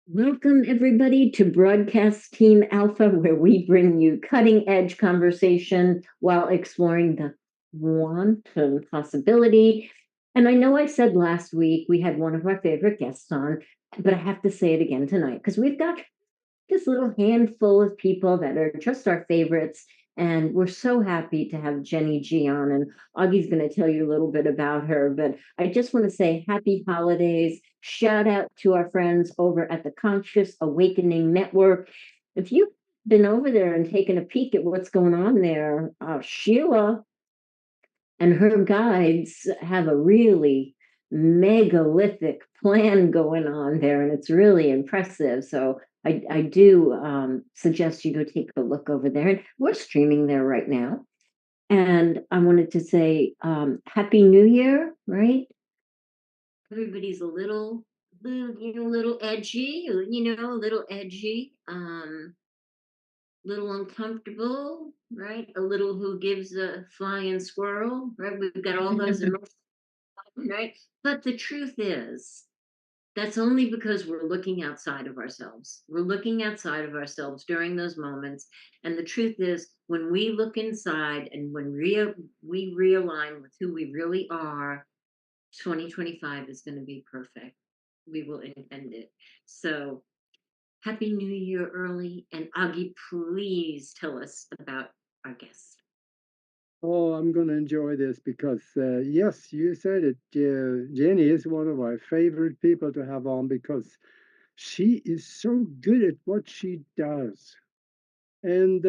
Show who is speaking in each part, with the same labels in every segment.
Speaker 1: Welcome, everybody, to Broadcast Team Alpha, where we bring you cutting edge conversation while exploring the quantum possibility. And I know I said last week we had one of our favorite guests on, but I have to say it again tonight because we've got this little handful of people that are just our favorites. And we're so happy to have Jeni Ji on. And Augie's going to tell you a little bit about her. But I just want to say happy holidays. Shout out to our friends over at the Conscious Awakening Network. If you've been over there and taken a peek at what's going on there, Sheila and her guides have a really megalithic plan going on there, and it's really impressive. So I do suggest you go take a look over there. And we're streaming there right now. And I wanted to say Happy New Year, right? Everybody's a little edgy, a little edgy. Little uncomfortable, right? A little who gives a flying squirrel, right? We've got all those emotions, right? But the truth is, that's only because we're looking outside of ourselves. We're looking outside of ourselves during those moments. And the truth is, when we look inside and when we realign with who we really are, 2025 is going to be perfect. We will intend it. So Happy New Year early. And Augie, please tell us about our guest.
Speaker 2: Oh, I'm going to enjoy this because, yes, you said it. Jenny is one of my favorite people to have on because she is so good at what she does. And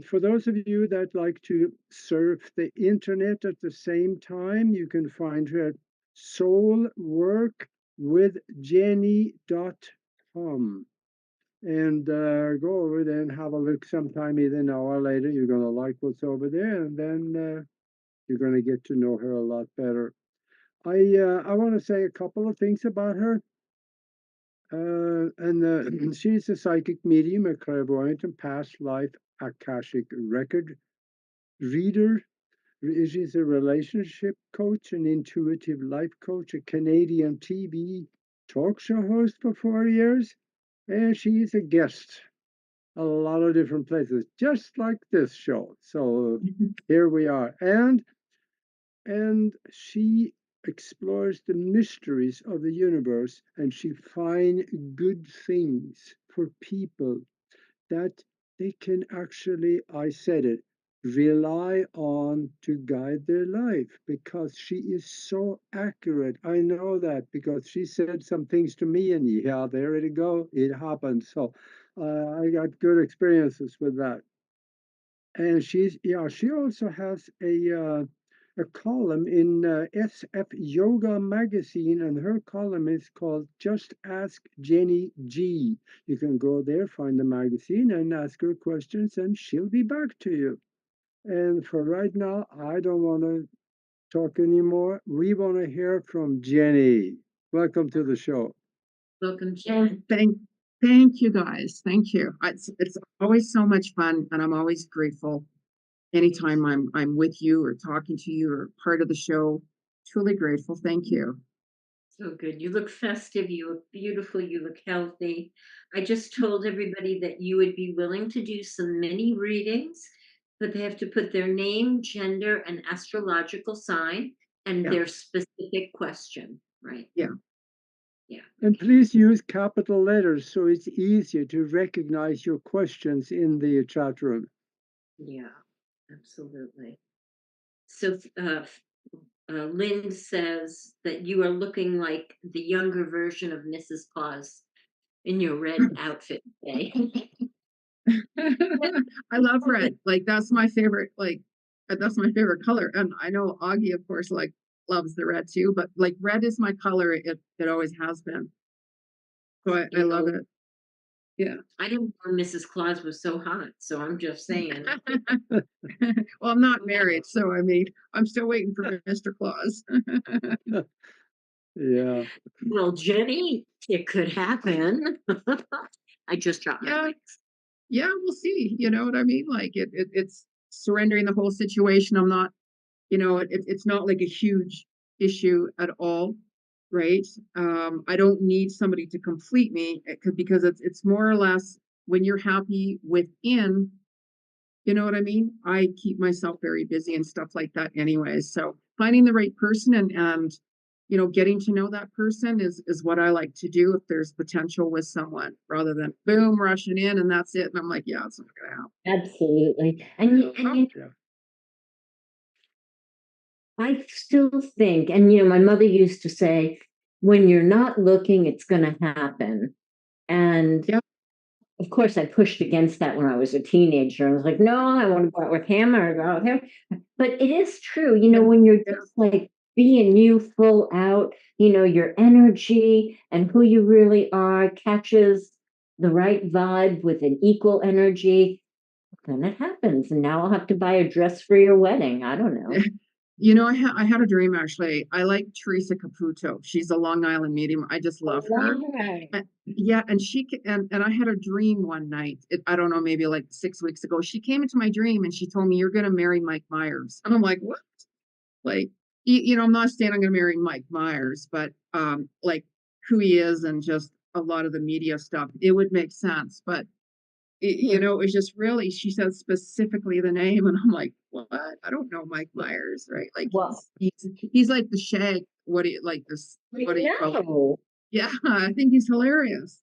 Speaker 2: for those of you that like to surf the internet at the same time, you can find her at soulworkwithjenny.com. And go over there and have a look sometime, either now or later. You're going to like what's over there, and then you're going to get to know her a lot better. I want to say a couple of things about her. And she's a psychic medium, a clairvoyant, and past life akashic record reader. She's a relationship coach, an intuitive life coach, a Canadian TV talk show host for 4 years, and she's a guest a lot of different places, just like this show. So here we are, and she explores the mysteries of the universe, and she finds good things for people that they can actually, I said it, rely on to guide their life, because she is so accurate. I know that because she said some things to me, and yeah, there it go, it happened. So I got good experiences with that. And she also has a column in SF Yoga magazine, and her column is called "Just Ask Jeni Ji." You can go there, find the magazine, and ask her questions, and she'll be back to you. And for right now, I don't want to talk anymore. We want to hear from Jeni. Welcome to the show.
Speaker 1: Welcome,
Speaker 3: Well,
Speaker 1: Jen.
Speaker 3: thank you guys. Thank you. It's always so much fun, and I'm always grateful anytime I'm with you or talking to you or part of the show. Truly grateful. Thank you.
Speaker 1: So good. You look festive. You look beautiful. You look healthy. I just told everybody that you would be willing to do some mini readings, but they have to put their name, gender, and astrological sign and
Speaker 3: Yeah,
Speaker 1: their specific question, right?
Speaker 3: yeah.
Speaker 1: Yeah.
Speaker 2: And
Speaker 1: Okay.
Speaker 2: please use capital letters so it's easier to recognize your questions in the chat room.
Speaker 1: Yeah, absolutely. So Lynn says that you are looking like the younger version of Mrs. Claus in your red outfit today.
Speaker 3: I love red. Like that's my favorite. That's my favorite color. And I know Augie, of course, like loves the red too. But like red is my color. It always has been. So I
Speaker 1: You
Speaker 3: love
Speaker 1: know,
Speaker 3: it. Yeah.
Speaker 1: I didn't know Mrs. Claus was so hot, so I'm just saying.
Speaker 3: Well, I'm not married, so I mean, I'm still waiting for Mr. Claus.
Speaker 2: Yeah.
Speaker 1: Well, Jenny, it could happen. I just dropped my
Speaker 3: Yeah,
Speaker 1: mic.
Speaker 3: yeah, we'll see. You know what I mean? Like it's surrendering the whole situation. I'm not, it's not like a huge issue at all right? I don't need somebody to complete me because it's more or less when you're happy within, you know what I mean? I keep myself very busy and stuff like that anyways. So finding the right person and getting to know that person is what I like to do if there's potential with someone rather than boom, rushing in and that's it. And I'm like, yeah, it's not gonna happen.
Speaker 1: Absolutely. And
Speaker 3: Yeah.
Speaker 2: Yeah.
Speaker 1: I still think, and my mother used to say, when you're not looking, it's going to happen. And
Speaker 3: Yeah.
Speaker 1: of course, I pushed against that when I was a teenager. I was like, no, I want to go out with him or go out with him. But it is true,
Speaker 3: Yeah.
Speaker 1: when you're
Speaker 3: Yeah.
Speaker 1: just like being you full out, your energy and who you really are catches the right vibe with an equal energy, then it happens. And now I'll have to buy a dress for your wedding. I don't know.
Speaker 3: I had a dream actually. I like Teresa Caputo. She's a Long Island medium. I just love her.
Speaker 1: Right.
Speaker 3: Yeah, and and I had a dream one night. I don't know, maybe like 6 weeks ago. She came into my dream and she told me you're going to marry Mike Myers. And I'm like, what? Like, I'm not saying I'm going to marry Mike Myers, but like who he is and just a lot of the media stuff, it would make sense. But it was just really, she said specifically the name, and I'm like, what? I don't know Mike Myers, right? Like
Speaker 1: Well,
Speaker 3: he's like the Shag. What do you like this? What do you call it?
Speaker 1: no.
Speaker 3: Yeah, I think he's hilarious.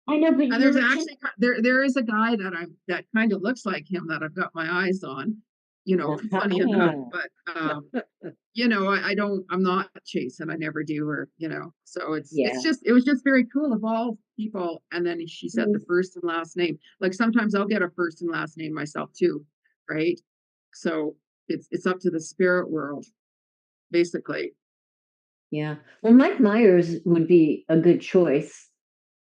Speaker 1: I know, but
Speaker 3: And there's actually there is a guy that kind of looks like him that I've got my eyes on. Funny enough, but I'm not chasing. I never do, or So
Speaker 1: yeah.
Speaker 3: it was just very cool of all people. And then she said the first and last name. Like sometimes I'll get a first and last name myself too, right? So it's up to the spirit world, basically.
Speaker 1: Yeah. Well, Mike Myers would be a good choice,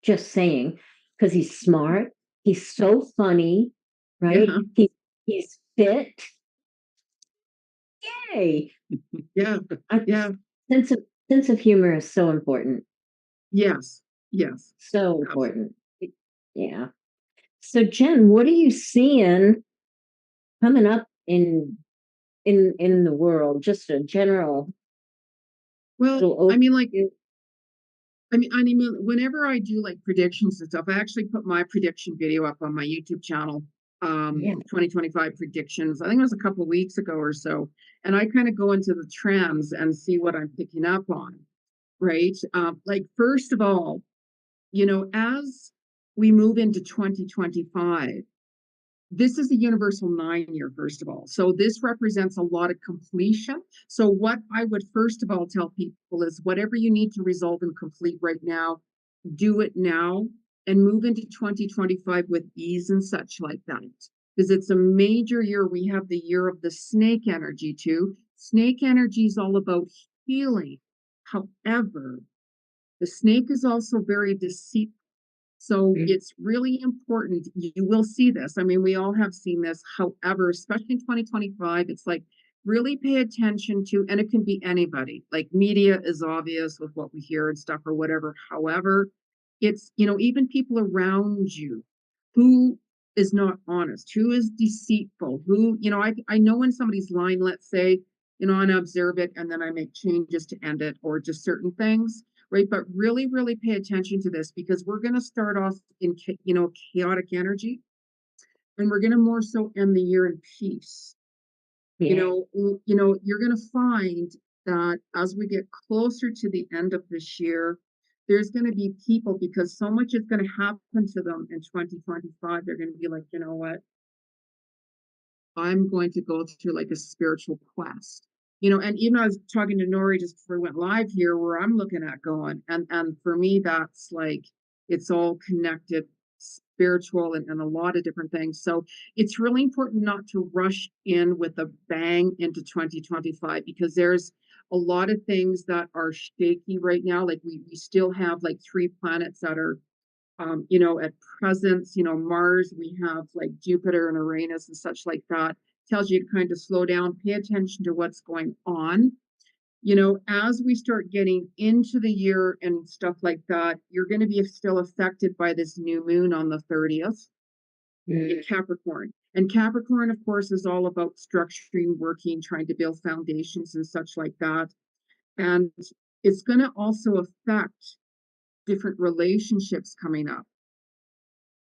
Speaker 1: just saying, because he's smart. He's so funny,
Speaker 3: Yeah,
Speaker 1: right? He's fit. Yay.
Speaker 3: yeah,
Speaker 1: I,
Speaker 3: yeah.
Speaker 1: sense of sense of humor is so important.
Speaker 3: Yes, yes,
Speaker 1: So
Speaker 3: absolutely.
Speaker 1: important. Yeah. So Jen, what are you seeing coming up in the world? Just a general
Speaker 3: Well,
Speaker 1: little overview.
Speaker 3: whenever I do like predictions and stuff, I actually put my prediction video up on my YouTube channel,
Speaker 1: Yeah.
Speaker 3: 2025 predictions. I think it was a couple of weeks ago or so. And I kind of go into the trends and see what I'm picking up on, right? Like, first of all, as we move into 2025, this is a universal 9 year, first of all. So this represents a lot of completion. So what I would first of all tell people is whatever you need to resolve and complete right now, do it now and move into 2025 with ease and such like that. Because it's a major year. We have the year of the snake energy too. Snake energy is all about healing. However, the snake is also very deceitful. So it's really important. You will see this. I mean, we all have seen this. However, especially in 2025, it's like really pay attention to, and it can be anybody. Like media is obvious with what we hear and stuff or whatever. However, it's, even people around you who is not honest, who is deceitful, who, I know when somebody's lying, let's say, and I observe it and then I make changes to end it or just certain things, right? But really, really pay attention to this because we're going to start off in, chaotic energy, and we're going to more so end the year in peace.
Speaker 1: Yeah.
Speaker 3: You're going to find that as we get closer to the end of this year, there's going to be people because so much is going to happen to them in 2025. They're going to be like, you know what? I'm going to go through like a spiritual quest. And even I was talking to Nori just before we went live here, where I'm looking at going, and for me, that's like it's all connected, spiritual, and a lot of different things. So it's really important not to rush in with a bang into 2025 because there's a lot of things that are shaky right now. Like we still have like 3 planets that are at present, Mars, we have like Jupiter and Uranus and such like that. Tells you to kind of slow down, pay attention to what's going on. As we start getting into the year and stuff like that, you're going to be still affected by this new moon on the 30th in Capricorn. And Capricorn, of course, is all about structuring, working, trying to build foundations and such like that. And it's going to also affect different relationships coming up.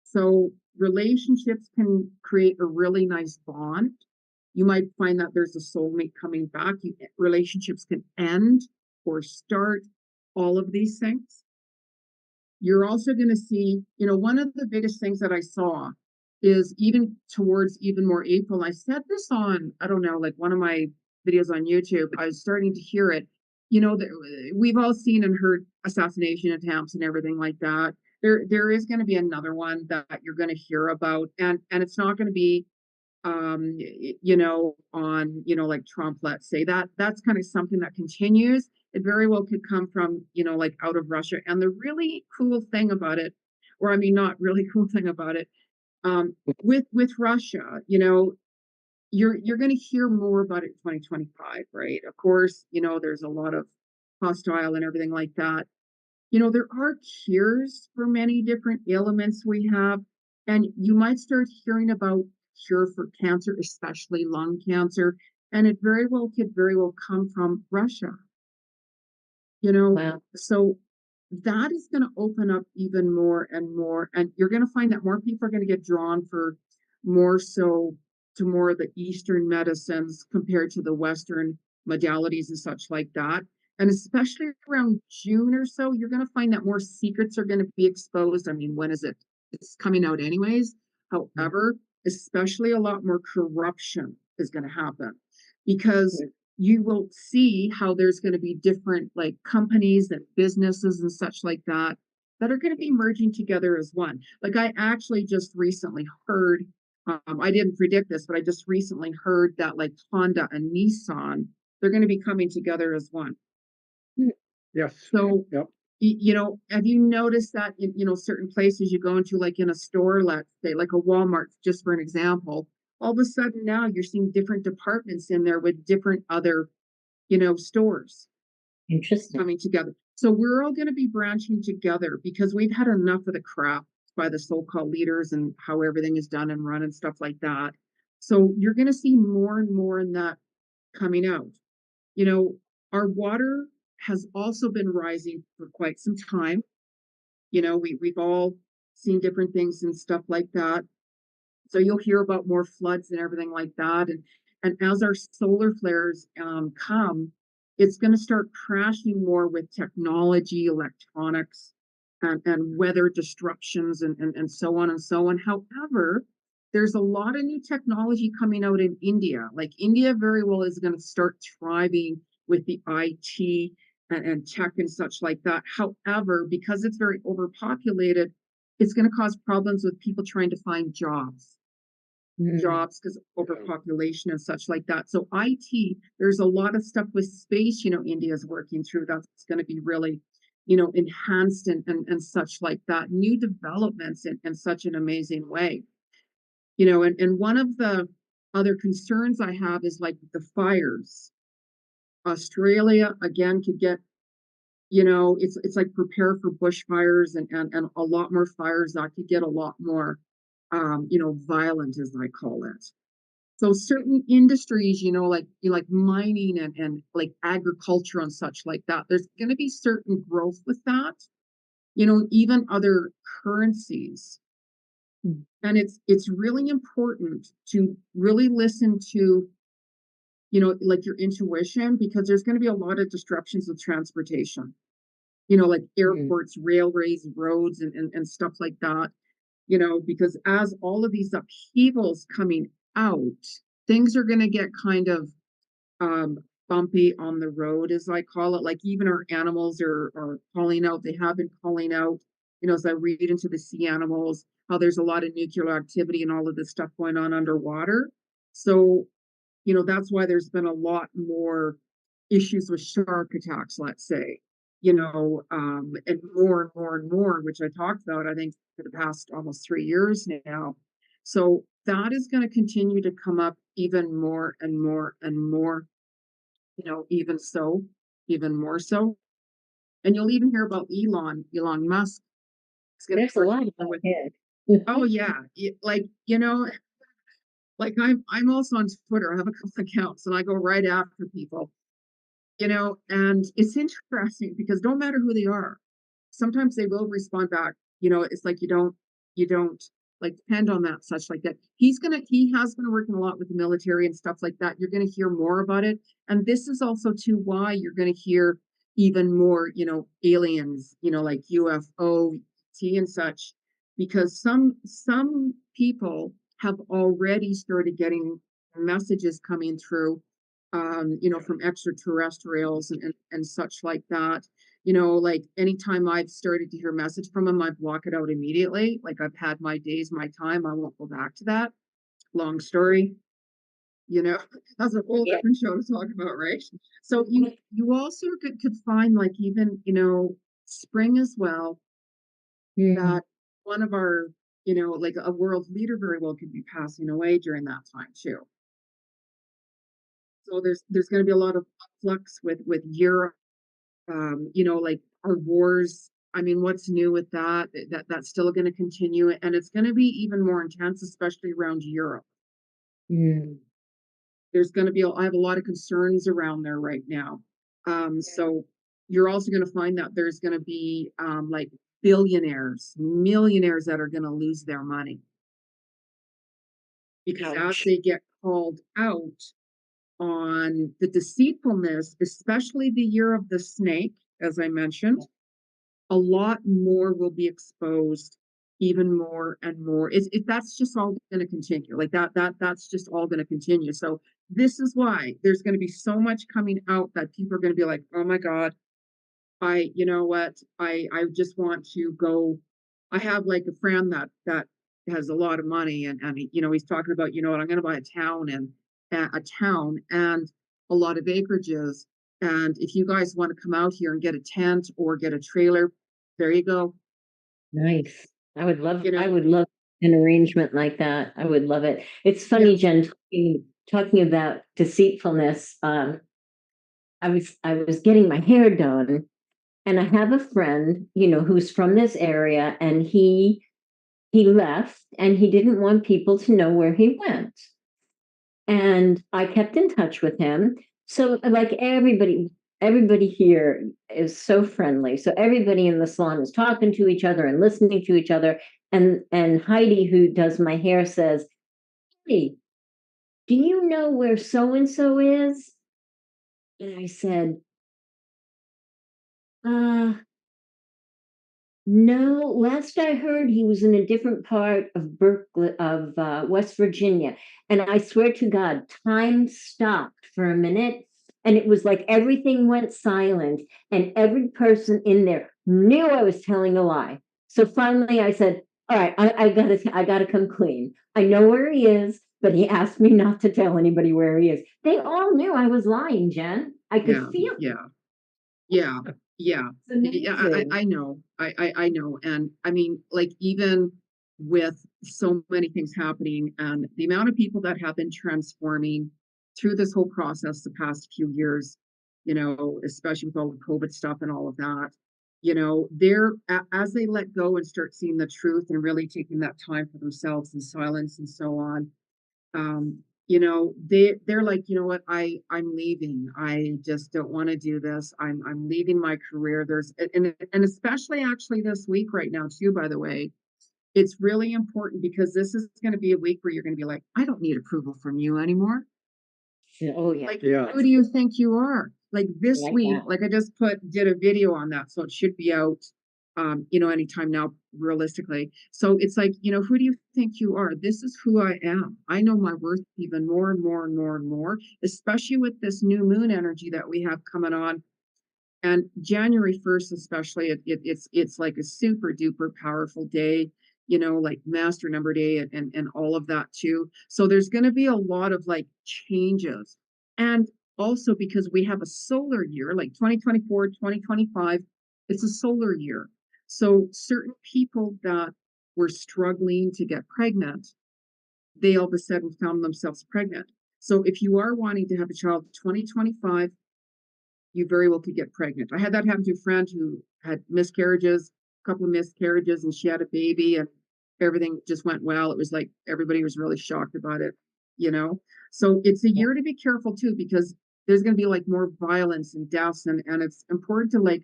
Speaker 3: So relationships can create a really nice bond. You might find that there's a soulmate coming back. Relationships can end or start, all of these things. You're also going to see, one of the biggest things that I saw is even towards even more April. I said this on, I don't know, like one of my videos on YouTube. I was starting to hear it. We've all seen and heard assassination attempts and everything like that. There is going to be another one that you're going to hear about, and it's not going to be on, like Trump, let's say. That's kind of something that continues. It very well could come from, like out of Russia. And the really cool thing about it, or I mean, not really cool thing about it, with Russia, you're going to hear more about it in 2025, right? Of course, there's a lot of hostile and everything like that. There are cures for many different ailments we have, and you might start hearing about cure for cancer, especially lung cancer, and it could very well come from Russia.
Speaker 1: Wow.
Speaker 3: So that is going to open up even more and more, and you're going to find that more people are going to get drawn for more so to more of the Eastern medicines compared to the Western modalities and such like that. And especially around June or so, you're going to find that more secrets are going to be exposed. I mean, when is it? It's coming out anyways. However, especially a lot more corruption is going to happen because you will see how there's going to be different like companies and businesses and such like that that are going to be merging together as one. Like I actually just recently heard, I didn't predict this, but I just recently heard that like Honda and Nissan, they're going to be coming together as one.
Speaker 2: Yes.
Speaker 3: So,
Speaker 2: Yep.
Speaker 3: have you noticed that in, certain places you go into, like in a store, let's say, like a Walmart, just for an example, all of a sudden now you're seeing different departments in there with different other, stores
Speaker 1: Interesting.
Speaker 3: coming together. So we're all going to be branching together because we've had enough of the crap by the so-called leaders and how everything is done and run and stuff like that. So you're going to see more and more in that coming out. Our water has also been rising for quite some time. We've all seen different things and stuff like that. So you'll hear about more floods and everything like that. And as our solar flares come, it's going to start crashing more with technology, electronics, and weather disruptions and so on and so on. However, there's a lot of new technology coming out in India. Like India very well is going to start thriving with the IT and tech and such like that. However, because it's very overpopulated, it's going to cause problems with people trying to find jobs because of overpopulation and such like that. So IT, there's a lot of stuff with space, India is working through. That's going to be really, enhanced and such like that. New developments in such an amazing way. And one of the other concerns I have is like the fires. Australia again could get, it's like prepare for bushfires and a lot more fires that could get a lot more violent, as I call it. So certain industries, like mining and like agriculture and such like that, there's going to be certain growth with that, even other currencies. And it's really important to really listen to, like your intuition, because there's going to be a lot of disruptions with transportation, like airports, railways, roads, and stuff like that, because as all of these upheavals coming out, things are going to get kind of bumpy on the road, as I call it. Like even our animals are calling out. They have been calling out, as I read into the sea animals, how there's a lot of nuclear activity and all of this stuff going on underwater. So, that's why there's been a lot more issues with shark attacks, let's say, and more and more and more, which I talked about, I think, for the past almost 3 years now. So that is going to continue to come up even more and more and more, even more so. And you'll even hear about Elon Musk.
Speaker 1: There's a lot about it.
Speaker 3: Oh yeah, like like I'm also on Twitter. I have a couple accounts, and I go right after people. And it's interesting because no matter who they are, sometimes they will respond back. It's like you don't like depend on that such like that. He has been working a lot with the military and stuff like that. You're gonna hear more about it. And this is also too why you're gonna hear even more, aliens, like UFO, T and such, because some people have already started getting messages coming through from extraterrestrials and such like that. Like anytime I've started to hear a message from them, I block it out immediately. Like I've had my days, my time. I won't go back to that. Long story, you know, that's a whole
Speaker 1: Yeah.
Speaker 3: different show to talk about, right? So you also could find like even, spring as well,
Speaker 1: Mm.
Speaker 3: that one of our, like a world leader very well could be passing away during that time too. So there's going to be a lot of flux with Europe, like our wars. I mean, what's new with that? That's still going to continue, and it's going to be even more intense, especially around Europe.
Speaker 1: Mm.
Speaker 3: There's going to be I have a lot of concerns around there right now. So you're also going to find that there's going to be like billionaires, millionaires that are going to lose their money because as
Speaker 1: Ouch.
Speaker 3: they get called out on the deceitfulness, especially the year of the snake, as I mentioned, a lot more will be exposed, even more and more. That's just all going to continue. Like that's just all going to continue. So this is why there's going to be so much coming out that people are going to be like, oh my God, you know what, I just want to go. I have like a friend that has a lot of money, and he's talking about, what, I'm going to buy a town and a lot of acreages. And if you guys want to come out here and get a tent or get a trailer, there you go.
Speaker 1: Nice.
Speaker 3: You
Speaker 1: I
Speaker 3: know,
Speaker 1: would love an arrangement like that. I would love it. It's
Speaker 3: yeah,
Speaker 1: funny, Jen, talking about deceitfulness. I was getting my hair done, and I have a friend, who's from this area, and he left, and he didn't want people to know where he went. And I kept in touch with him. So like everybody here is so friendly. So everybody in the salon is talking to each other and listening to each other. And Heidi, who does my hair, says, "Hey, do you know where so and so is?" And I said, uh, no, last I heard he was in a different part of Berkeley, of West Virginia. And I swear to God, time stopped for a minute, and it was like everything went silent, and every person in there knew I was telling a lie. So finally I said, all right, I gotta come clean. I know where he is, but he asked me not to tell anybody where he is. They all knew I was lying, Jen. I could
Speaker 3: yeah,
Speaker 1: feel it.
Speaker 3: yeah. Yeah, yeah,
Speaker 1: It's
Speaker 3: yeah. I
Speaker 1: amazing.
Speaker 3: know. I know. And I mean, like even with so many things happening, and the amount of people that have been transforming through this whole process the past few years, especially with all the COVID stuff and all of that, as they let go and start seeing the truth and really taking that time for themselves in silence and so on, they're like, you know what, I'm leaving. I just don't want to do this. I'm leaving my career. And especially actually this week right now too, by the way, it's really important because this is going to be a week where you're going to be like, I don't need approval from you anymore.
Speaker 1: Oh yeah.
Speaker 3: Like,
Speaker 2: Yeah.
Speaker 3: who do you think you are? Like
Speaker 1: I
Speaker 3: this
Speaker 1: like
Speaker 3: week,
Speaker 1: that.
Speaker 3: like I just did a video on that, so it should be out, anytime now, realistically. So it's like, who do you think you are? This is who I am. I know my worth even more and more and more and more, especially with this new moon energy that we have coming on. And January 1st, especially, it's like a super duper powerful day, like master number day and all of that too. So there's going to be a lot of like changes. And also because we have a solar year, like 2024, 2025, it's a solar year. So certain people that were struggling to get pregnant, they all of a sudden found themselves pregnant. So if you are wanting to have a child 2025, you very well could get pregnant. I had that happen to a friend who had miscarriages, a couple of miscarriages, and she had a baby, and everything just went well. It was like everybody was really shocked about it, you know? So it's a
Speaker 1: Yeah.
Speaker 3: year to be careful too, because there's going to be like more violence and deaths, and it's important to like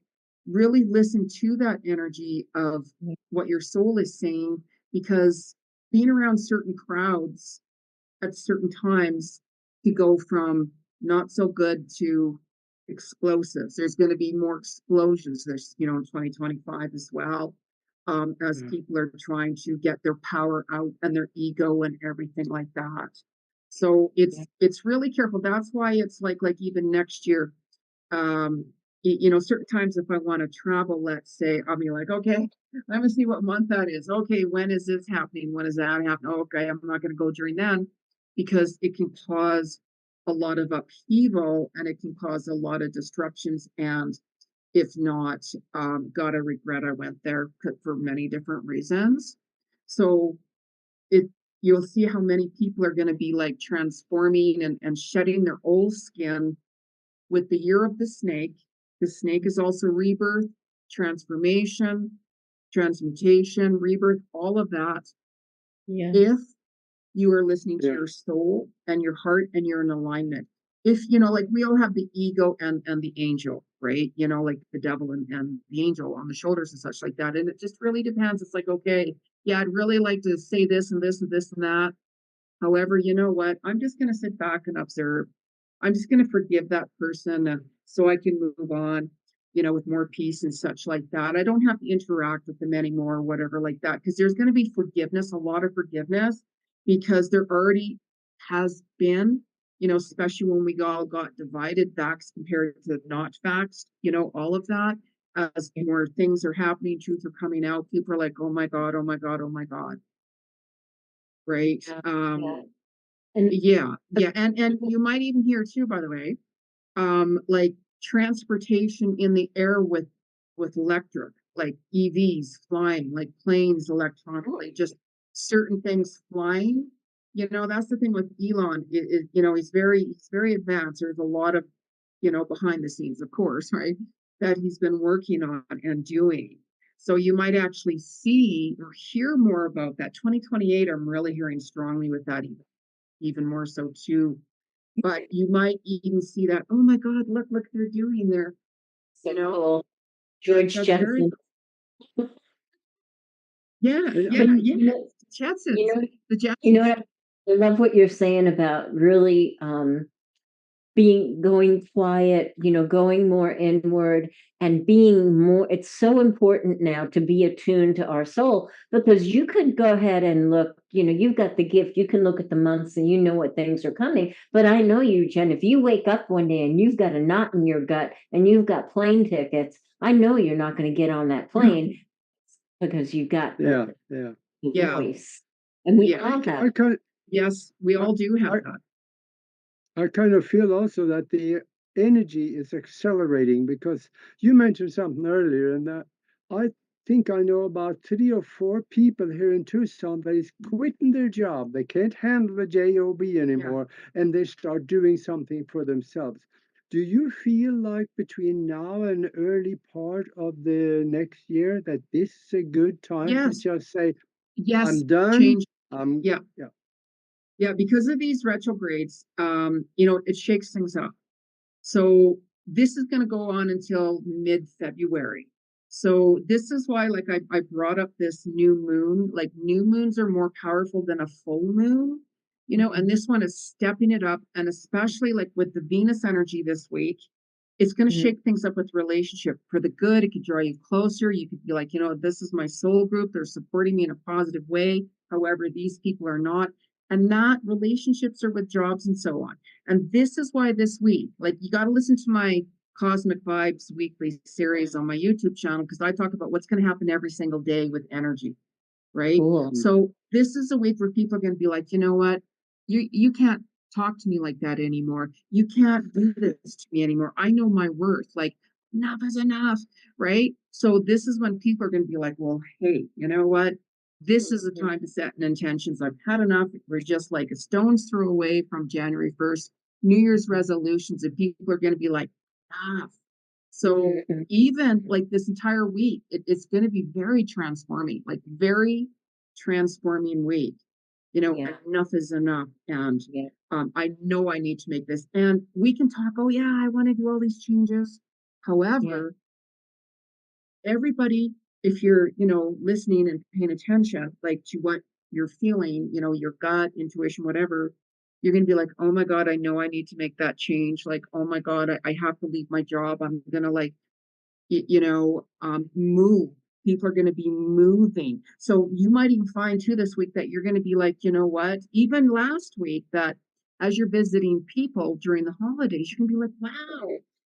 Speaker 3: really listen to that energy of what your soul is saying, because being around certain crowds at certain times to go from not so good to explosives. There's going to be more explosions this, in 2025 as well, as
Speaker 2: Yeah.
Speaker 3: people are trying to get their power out and their ego and everything like that. So it's really careful. That's why it's like even next year, um, certain times if I want to travel, let's say, I'll be like, okay, let me see what month that is. Okay, when is this happening? When is that happening? Okay, I'm not going to go during then, because it can cause a lot of upheaval and it can cause a lot of disruptions. And if not, gotta regret I went there for many different reasons. So it you'll see how many people are going to be like transforming and shedding their old skin with the year of the snake. The snake is also rebirth, transformation, transmutation, rebirth, all of that.
Speaker 1: Yeah.
Speaker 3: If you are listening to
Speaker 2: Yeah.
Speaker 3: your soul and your heart and you're in alignment. If like we all have the ego and the angel, right? Like the devil and the angel on the shoulders and such like that. And it just really depends. It's like, okay, yeah, I'd really like to say this and this and this and that. However, you know what? I'm just going to sit back and observe. I'm just going to forgive that person, and so I can move on, with more peace and such like that. I don't have to interact with them anymore or whatever like that, because there's going to be forgiveness, a lot of forgiveness, because there already has been, especially when we all got divided, facts compared to not facts, all of that. As more things are happening, truth are coming out, people are like, oh my God, oh my God, oh my God. Right.
Speaker 1: Yeah. Yeah. And
Speaker 3: Yeah, and you might even hear too, by the way, like transportation in the air with electric, like EVs flying, like planes electronically, just certain things flying. That's the thing with Elon. He's very advanced. There's a lot of, behind the scenes, of course, right, that he's been working on and doing. So you might actually see or hear more about that. 2028, I'm really hearing strongly with that, even more so too. But you might even see that, oh my God, look, they're doing there.
Speaker 1: so
Speaker 3: You know,
Speaker 1: cool. George
Speaker 3: that's very,
Speaker 1: Jetson.
Speaker 3: yeah,
Speaker 2: I,
Speaker 1: But
Speaker 3: yeah.
Speaker 1: you
Speaker 3: Jetsons,
Speaker 1: know,
Speaker 3: the
Speaker 1: you know
Speaker 3: Jetsons.
Speaker 1: what? I love what you're saying about really going quiet, going more inward and being more. It's so important now to be attuned to our soul, because you could go ahead and look, you've got the gift, you can look at the months and you know what things are coming. But I know you, Jen, if you wake up one day and you've got a knot in your gut and you've got plane tickets, I know you're not going to get on that plane, because you got
Speaker 2: yeah, yeah.
Speaker 1: the
Speaker 3: Yeah,
Speaker 1: voice. And we
Speaker 3: yeah.
Speaker 1: all have.
Speaker 2: I kind
Speaker 3: Yes, we
Speaker 2: I,
Speaker 3: all do have
Speaker 2: I,
Speaker 3: that.
Speaker 2: I kind of feel also that the energy is accelerating, because you mentioned something earlier, and that I think I know about 3 or 4 people here in Tucson that is quitting their job. They can't handle the job
Speaker 3: Yeah.
Speaker 2: anymore, and they start doing something for themselves. Do you feel like between now and early part of the next year that this is a good time to
Speaker 3: Yes,
Speaker 2: just say,
Speaker 3: yes,
Speaker 2: I'm done?
Speaker 3: change.
Speaker 2: I'm
Speaker 3: Yeah,
Speaker 2: yeah.
Speaker 3: yeah. Because of these retrogrades, it shakes things up. So this is going to go on until mid-February. So this is why, like, I brought up this new moon. Like, new moons are more powerful than a full moon, and this one is stepping it up. And especially like with the Venus energy this week, it's going to
Speaker 1: Mhm.
Speaker 3: shake things up with relationship for the good. It could draw you closer. You could be like, this is my soul group. They're supporting me in a positive way. However, these people are not. And not relationships are with jobs and so on. And this is why this week, like, you got to listen to my Cosmic Vibes weekly series on my YouTube channel, because I talk about what's going to happen every single day with energy, right?
Speaker 1: Cool.
Speaker 2: Mm.
Speaker 3: So this is a week where people are going to be like, you know what? You can't talk to me like that anymore. You can't do this to me anymore. I know my worth. Like, enough is enough, right? So this is when people are going to be like, well, hey, you know what? This is the time to set an intentions. I've had enough. We're just like a stone's throw away from January 1st. New Year's resolutions, and people are going to be like, enough. So
Speaker 1: Mhm.
Speaker 3: even like this entire week, it's going to be very transforming, like very transforming week.
Speaker 1: Yeah.
Speaker 3: enough is enough. And
Speaker 1: Yeah.
Speaker 3: I know I need to make this. And we can talk, oh, yeah, I want to do all these changes.
Speaker 1: Yeah.
Speaker 3: However, everybody, if you're, listening and paying attention, like to what you're feeling, your gut, intuition, whatever, you're going to be like, oh my God, I know I need to make that change. Like, oh my God, I have to leave my job. I'm going to like, move. People are going to be moving. So you might even find too this week that you're going to be like, you know what? Even last week, that as you're visiting people during the holidays, you can be like, wow,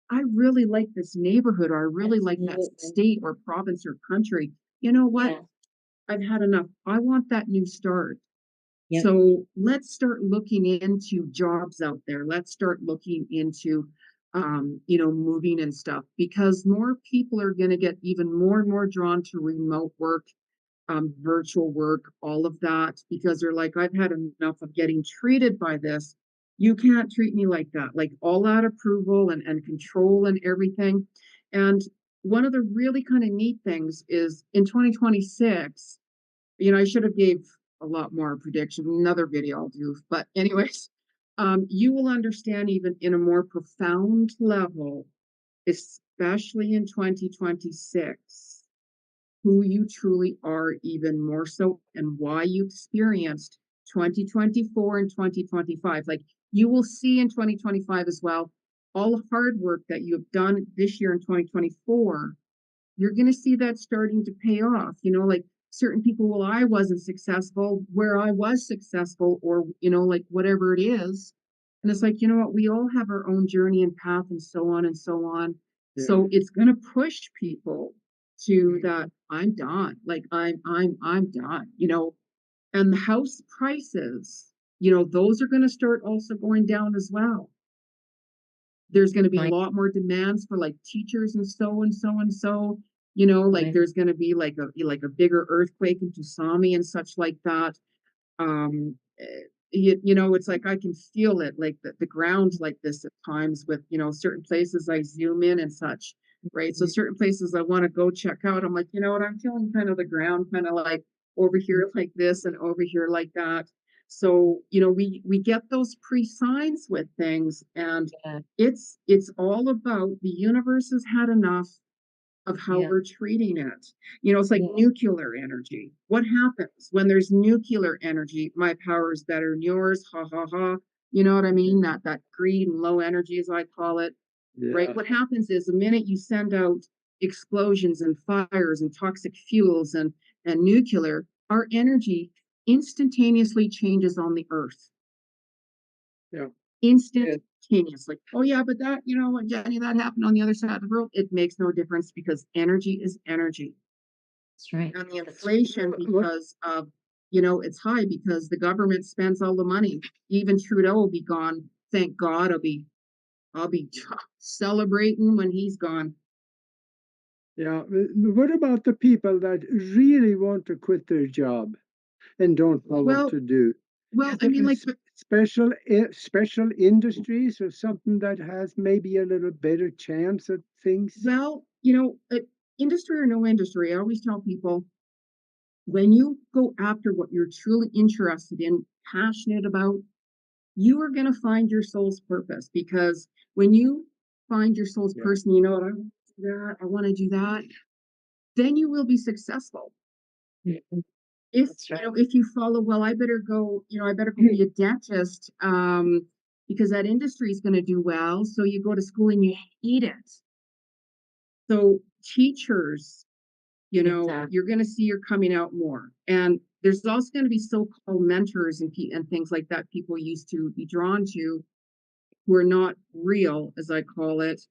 Speaker 3: I really like this neighborhood, or I really like that
Speaker 1: Absolutely.
Speaker 3: state or province or country. You know what?
Speaker 1: Yeah.
Speaker 3: I've had enough. I want that new start.
Speaker 1: Yep.
Speaker 3: So let's start looking into jobs out there. Let's start looking into, moving and stuff, because more people are going to get even more and more drawn to remote work, virtual work, all of that, because they're like, I've had enough of getting treated by this. You can't treat me like that, like all that approval and control and everything. And one of the really kind of neat things is in 2026, I should have gave a lot more prediction. Another video I'll do. But anyways, you will understand even in a more profound level, especially in 2026, who you truly are even more so, and why you experienced 2024 and 2025. Like, you will see in 2025 as well, all the hard work that you have done this year in 2024, you're going to see that starting to pay off. Like certain people, well, I wasn't successful where I was successful, or, like whatever it is. And it's like, you know what? We all have our own journey and path, and so on and so on.
Speaker 2: Yeah.
Speaker 3: So it's going to push people to that. I'm done. Like I'm done, and the house prices, those are going to start also going down as well. There's going to be a
Speaker 1: Right.
Speaker 3: lot more demands for like teachers and so and so and so. Like
Speaker 1: Right.
Speaker 3: there's going to be like a bigger earthquake and tsunami and such like that. It's like I can feel it, like the ground's like this at times with certain places I zoom in and such, right? So
Speaker 1: Mhm.
Speaker 3: certain places I want to go check out, I'm like, you know what, I'm feeling kind of the ground kind of like over here like this and over here like that. So we get those pre-signs with things, and
Speaker 1: Yeah.
Speaker 3: it's all about the universe has had enough of how
Speaker 1: Yeah.
Speaker 3: we're treating it. It's like
Speaker 1: Yeah.
Speaker 3: nuclear energy. What happens when there's nuclear energy? My power is better than yours. Ha ha ha. You know what I mean? That greed and low energy, as I call it. Right.
Speaker 2: Yeah.
Speaker 3: What happens is the minute you send out explosions and fires and toxic fuels and nuclear, our energy instantaneously changes on the earth.
Speaker 2: Yeah.
Speaker 3: Instantaneously. Oh yeah, but that, Jenny, that happened on the other side of the world. It makes no difference, because energy is energy.
Speaker 1: That's right.
Speaker 3: And the
Speaker 1: That's right.
Speaker 3: inflation,
Speaker 2: What?
Speaker 3: because of, it's high because the government spends all the money. Even Trudeau will be gone. Thank God. I'll be celebrating when he's gone.
Speaker 2: Yeah. What about the people that really want to quit their job and don't know what
Speaker 3: Well,
Speaker 2: to do?
Speaker 3: well,
Speaker 2: Is
Speaker 3: I
Speaker 2: there
Speaker 3: mean,
Speaker 2: a
Speaker 3: like,
Speaker 2: special industries or something that has maybe a little better chance at things?
Speaker 3: well, industry or no industry, I always tell people, when you go after what you're truly interested in, passionate about, you are going to find your soul's purpose. Because when you find your soul's
Speaker 2: Yeah.
Speaker 3: person, what, I want to do that, I want to do that, then you will be successful.
Speaker 1: Mhm.
Speaker 3: If
Speaker 1: That's right.
Speaker 3: if you follow, well, I better go be a dentist, because that industry is going to do well. So you go to school and you hate it. So teachers,
Speaker 1: Exactly.
Speaker 3: you're going to see you're coming out more. And there's also going to be so-called mentors and things like that people used to be drawn to, who are not real, as I call it.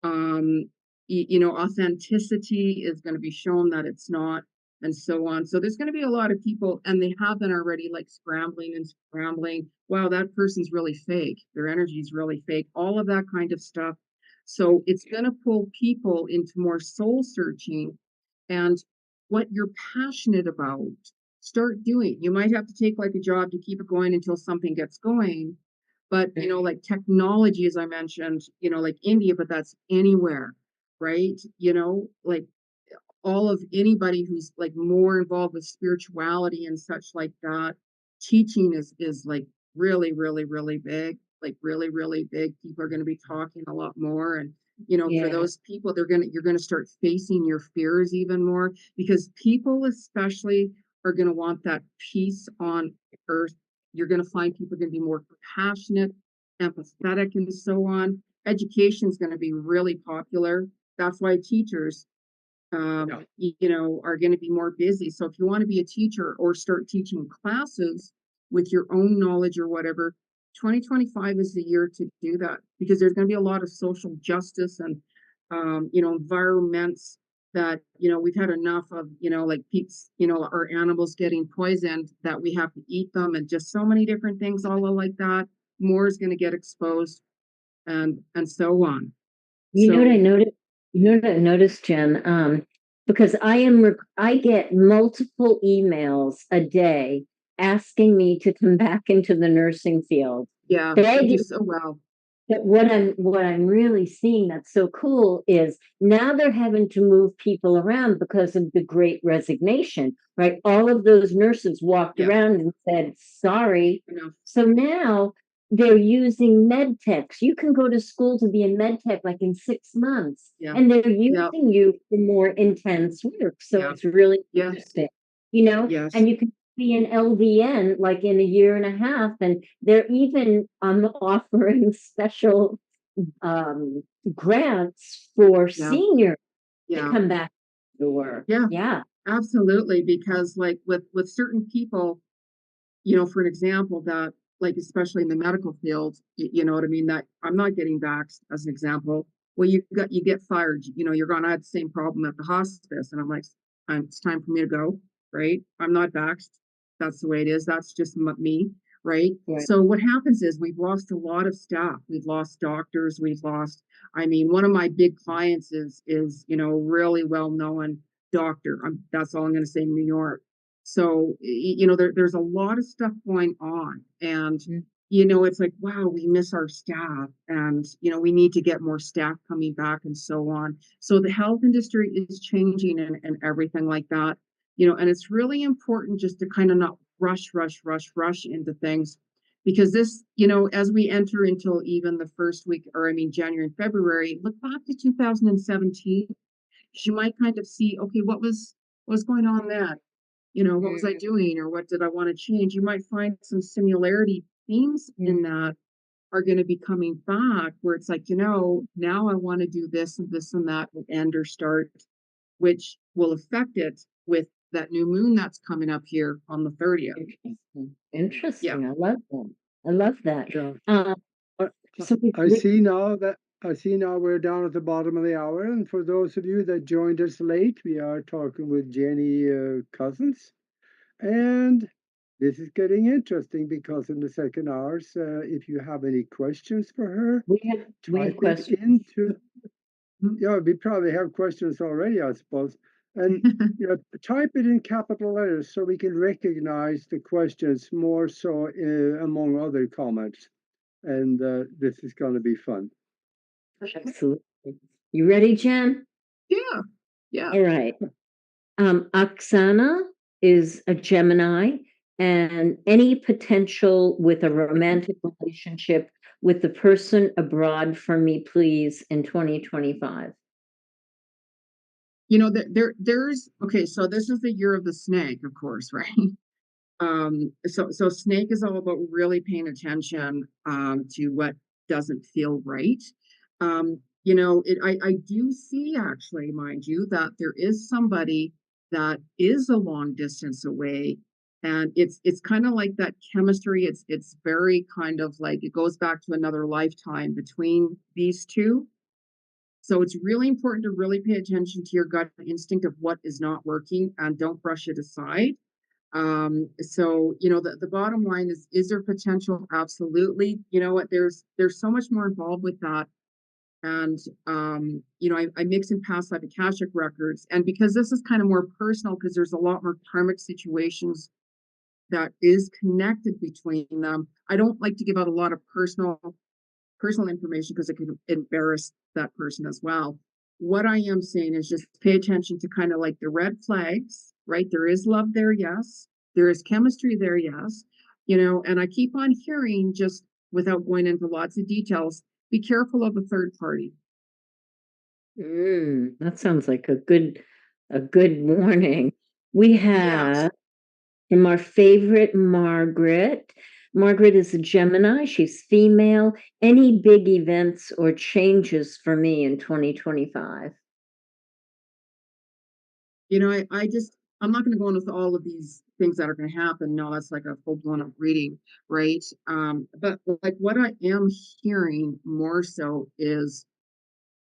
Speaker 3: Um, Authenticity is going to be shown that it's not, and so on. So there's going to be a lot of people, and they have been already, like scrambling and scrambling. Wow, that person's really fake. Their energy is really fake. All of that kind of stuff. So it's going to pull people into more soul searching, and what you're passionate about, start doing. You might have to take like a job to keep it going until something gets going, but like technology, as I mentioned, like India, but that's anywhere, right? Like all of anybody who's like more involved with spirituality and such like that. teaching is like really, really, really big, like really, really big. People are going to be talking a lot more. And, for
Speaker 1: Yeah.
Speaker 3: those people, you're going to start facing your fears even more, because people especially are going to want that peace on earth. You're going to find people are going to be more compassionate, empathetic, and so on. Education is going to be really popular. That's why teachers are going to be more busy. So if you want to be a teacher or start teaching classes with your own knowledge or whatever, 2025 is the year to do that, because there's going to be a lot of social justice and, environments that, we've had enough of, like peeps, our animals getting poisoned, that we have to eat them, and just so many different things all like that. More is going to get exposed, and so on.
Speaker 1: You know what I
Speaker 3: So
Speaker 1: noticed? You know what I noticed, Jen? Because I get multiple emails a day asking me to come back into the nursing field,
Speaker 3: yeah, you do
Speaker 1: begging.
Speaker 3: so well.
Speaker 1: But what I'm really seeing that's so cool is now they're having to move people around because of the great resignation, right? All of those nurses walked
Speaker 3: Yeah,
Speaker 1: around and said, sorry.
Speaker 3: enough.
Speaker 1: So now they're using med techs. You can go to school to be a med tech like in 6 months,
Speaker 3: Yeah,
Speaker 1: and they're
Speaker 3: yeah,
Speaker 1: using you for more intense work. So
Speaker 3: yeah,
Speaker 1: it's really
Speaker 3: yeah,
Speaker 1: interesting,
Speaker 3: yes,
Speaker 1: and you can be an LVN like in a year and a half, and they're even offering special um, grants for
Speaker 3: yeah,
Speaker 1: seniors to
Speaker 3: yeah,
Speaker 1: come back to work.
Speaker 3: yeah,
Speaker 1: Yeah.
Speaker 3: absolutely. Because like with certain people, for an example, that like especially in the medical field, you know what I mean, that I'm not getting vaxxed as an example. Well, you get fired. You're gonna have the same problem at the hospice, and I'm like, it's time for me to go, right? I'm not vaxxed. That's the way it is. That's just me, right?
Speaker 1: Right.
Speaker 3: So what happens is we've lost a lot of staff. We've lost doctors. We've lost. I mean, one of my big clients is really well known doctor. That's all I'm going to say in New York. So, there's a lot of stuff going on. And,
Speaker 1: Mm.
Speaker 3: it's like, wow, we miss our staff, and, we need to get more staff coming back, and so on. So the health industry is changing, and everything like that, and it's really important just to kind of not rush into things, because this, as we enter into even the first week, or I mean, January and February, look back to 2017. You might kind of see, okay, what was going on then? What was I
Speaker 1: Mm.
Speaker 3: doing, or what did I want to change? You might find some similarity themes
Speaker 1: Mm.
Speaker 3: in that are going to be coming back, where it's like, now I want to do this and that will end or start, which will affect it with that new moon that's coming up here on the 30th.
Speaker 1: Interesting.
Speaker 3: Yeah.
Speaker 1: Interesting. I love that. I love that.
Speaker 2: Yeah.
Speaker 1: Uh,
Speaker 2: I,
Speaker 1: so
Speaker 2: I see now that we're down at the bottom of the hour, and for those of you that joined us late, we are talking with Jeni Cousins, and this is getting interesting because in the second hours, if you have any questions for her,
Speaker 1: we have
Speaker 2: type it
Speaker 1: questions.
Speaker 2: into. Yeah, we probably have questions already, I suppose. And type it in capital letters so we can recognize the questions more so among other comments. And this is going to be fun.
Speaker 1: Absolutely. You ready, Jen?
Speaker 3: Yeah. Yeah.
Speaker 1: All right. Oksana is a Gemini, and any potential with a romantic relationship with the person abroad for me, please, in 2025.
Speaker 3: There's okay, so this is the year of the snake, of course, right? So snake is all about really paying attention to what doesn't feel right. I do see, actually, mind you, that there is somebody that is a long distance away, and it's kind of like that chemistry. It's very kind of like it goes back to another lifetime between these two. So it's really important to really pay attention to your gut instinct of what is not working, and don't brush it aside. So the bottom line is there potential? Absolutely. You know what? There's so much more involved with that. And I mix in past life Akashic records. And because this is kind of more personal, because there's a lot more karmic situations that is connected between them. I don't like to give out a lot of personal information because it can embarrass that person as well. What I am saying is just pay attention to kind of like the red flags, right? There is love there, yes. There is chemistry there, yes. And I keep on hearing, just without going into lots of details, be careful of a third party.
Speaker 1: That sounds like a good warning. We
Speaker 3: Yes.
Speaker 1: have from our favorite Margaret. Margaret is a Gemini. She's female. Any big events or changes for me in 2025?
Speaker 3: I'm not going to go into all of these things that are going to happen. No, that's like a full blown up reading, right? But like what I am hearing more so is,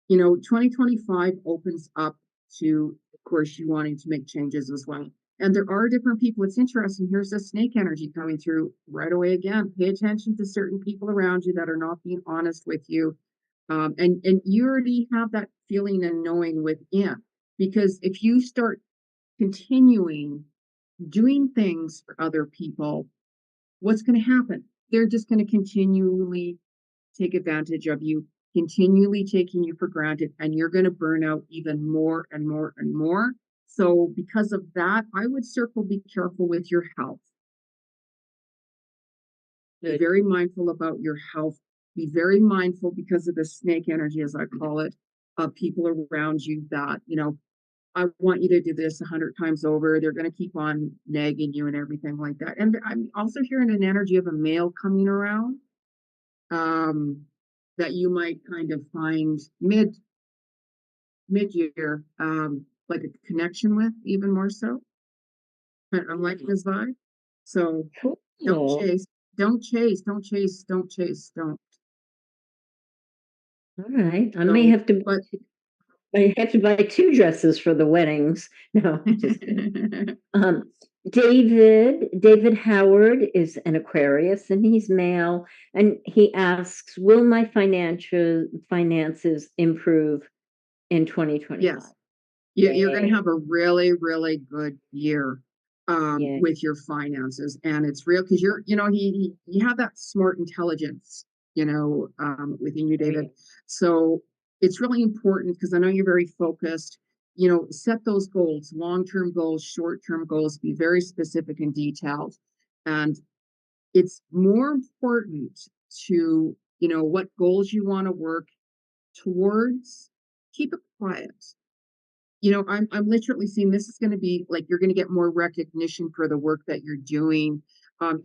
Speaker 3: 2025 opens up to, of course, you wanting to make changes as well. And there are different people. It's interesting. Here's the snake energy coming through right away again. Pay attention to certain people around you that are not being honest with you. And you already have that feeling and knowing within. Because if you start continuing doing things for other people, what's going to happen? They're just going to continually take advantage of you, continually taking you for granted, and you're going to burn out even more and more and more. So, because of that, I would circle be careful with your health. Be
Speaker 1: Good.
Speaker 3: very mindful about your health. Be very mindful because of the snake energy, as I call it, of people around you that, I want you to do this 100 times over. They're going to keep on nagging you and everything like that. And I'm also hearing an energy of a male coming around, um, that you might kind of find mid year, like a connection with, even more so. I'm liking this vibe. So don't
Speaker 1: Cool.
Speaker 3: chase, don't chase, don't chase, don't chase, don't.
Speaker 1: All right. I may
Speaker 3: So,
Speaker 1: have to
Speaker 3: but
Speaker 1: I have to buy two dresses for the weddings. No, just kidding. Um, David Howard is an Aquarius and he's male, and he asks, "Will my financial finances improve in 2025?"
Speaker 3: yes, you're going to
Speaker 1: Yay!
Speaker 3: have a really, really good year,
Speaker 1: Yeah.
Speaker 3: with your finances, and it's real because you have that smart intelligence, within you, David.
Speaker 1: Great.
Speaker 3: So it's really important because I know you're very focused. Set those goals, long-term goals, short-term goals. Be very specific and detailed, and it's more important to what goals you want to work towards. Keep it quiet. I'm literally seeing this is going to be like you're going to get more recognition for the work that you're doing.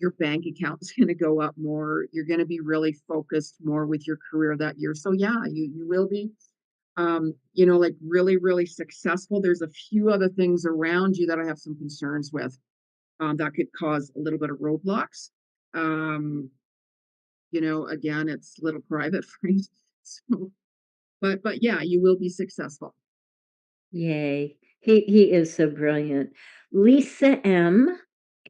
Speaker 3: Your bank account is going to go up more. You're going to be really focused more with your career that year. So yeah, you will be, like really, really successful. There's a few other things around you that I have some concerns with, that could cause a little bit of roadblocks. Um, again, it's a little private, right? So, but yeah, you will be successful.
Speaker 1: Yay. He is so brilliant. Lisa M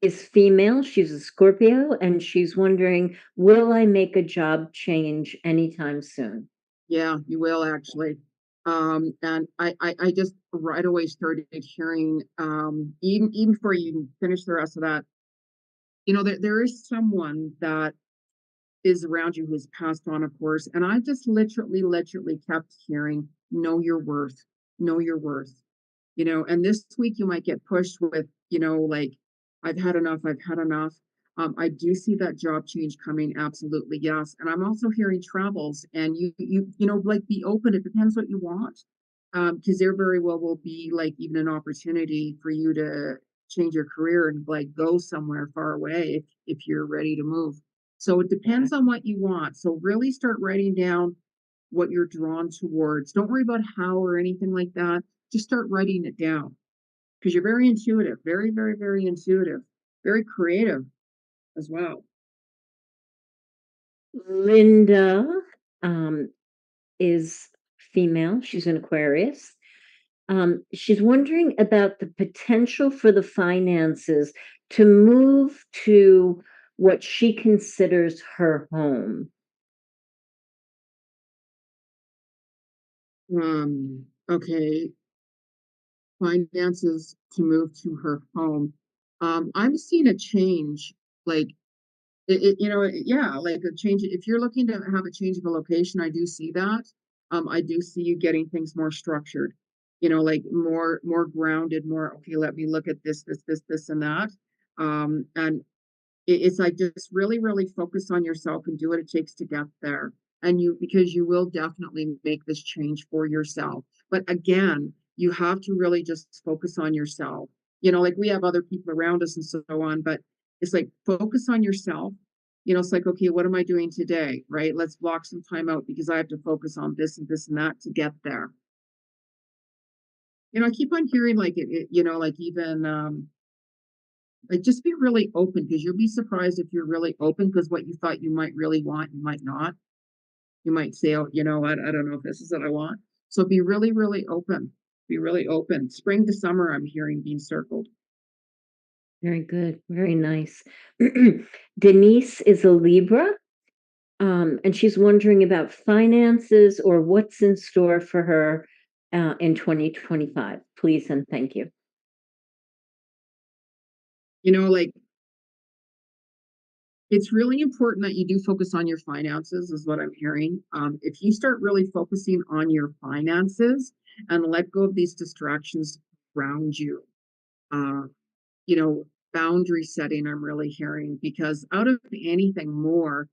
Speaker 1: is female. She's a Scorpio, and she's wondering, will I make a job change anytime soon?
Speaker 3: Yeah, you will actually. And I just right away started hearing, even before you even finish the rest of that, there is someone that is around you who's passed on, of course. And I just literally kept hearing, know your worth, know your worth. And this week you might get pushed with, like, I've had enough. I do see that job change coming, absolutely, yes. And I'm also hearing travels, and like, be open. It depends what you want. Because there very well will be like even an opportunity for you to change your career and like go somewhere far away if you're ready to move. So it
Speaker 1: Yeah.
Speaker 3: depends on what you want. So really start writing down what you're drawn towards. Don't worry about how or anything like that. Just start writing it down because you're very intuitive, very, very, very intuitive, very creative as well.
Speaker 1: Linda um, is female. She's an Aquarius. She's wondering about the potential for the finances to move to what she considers her home.
Speaker 3: Okay, finances to move to her home. I'm seeing a change, like yeah, like a change. If you're looking to have a change of a location, I do see that. I do see you getting things more structured, like more grounded, more, okay, let me look at this, and that. And it's like just really, really focus on yourself and do what it takes to get there. And because you will definitely make this change for yourself. But again, you have to really just focus on yourself. Like we have other people around us and so on, but it's like focus on yourself. It's like, okay, what am I doing today? Right? Let's block some time out because I have to focus on this and this and that to get there. I keep on hearing like like even like just be really open because you'll be surprised if you're really open because what you thought you might really want, you might not. You might say, oh, I don't know if this is what I want. So be really, really open. Be really open. Spring to summer, I'm hearing being circled.
Speaker 1: Very good. Very nice. Denise is a Libra, and she's wondering about finances or what's in store for her in 2025. Please and thank you.
Speaker 3: Like it's really important that you do focus on your finances, is what I'm hearing. If you start really focusing on your finances and let go of these distractions around you, uh, you know, boundary setting, I'm really hearing, because out of anything more,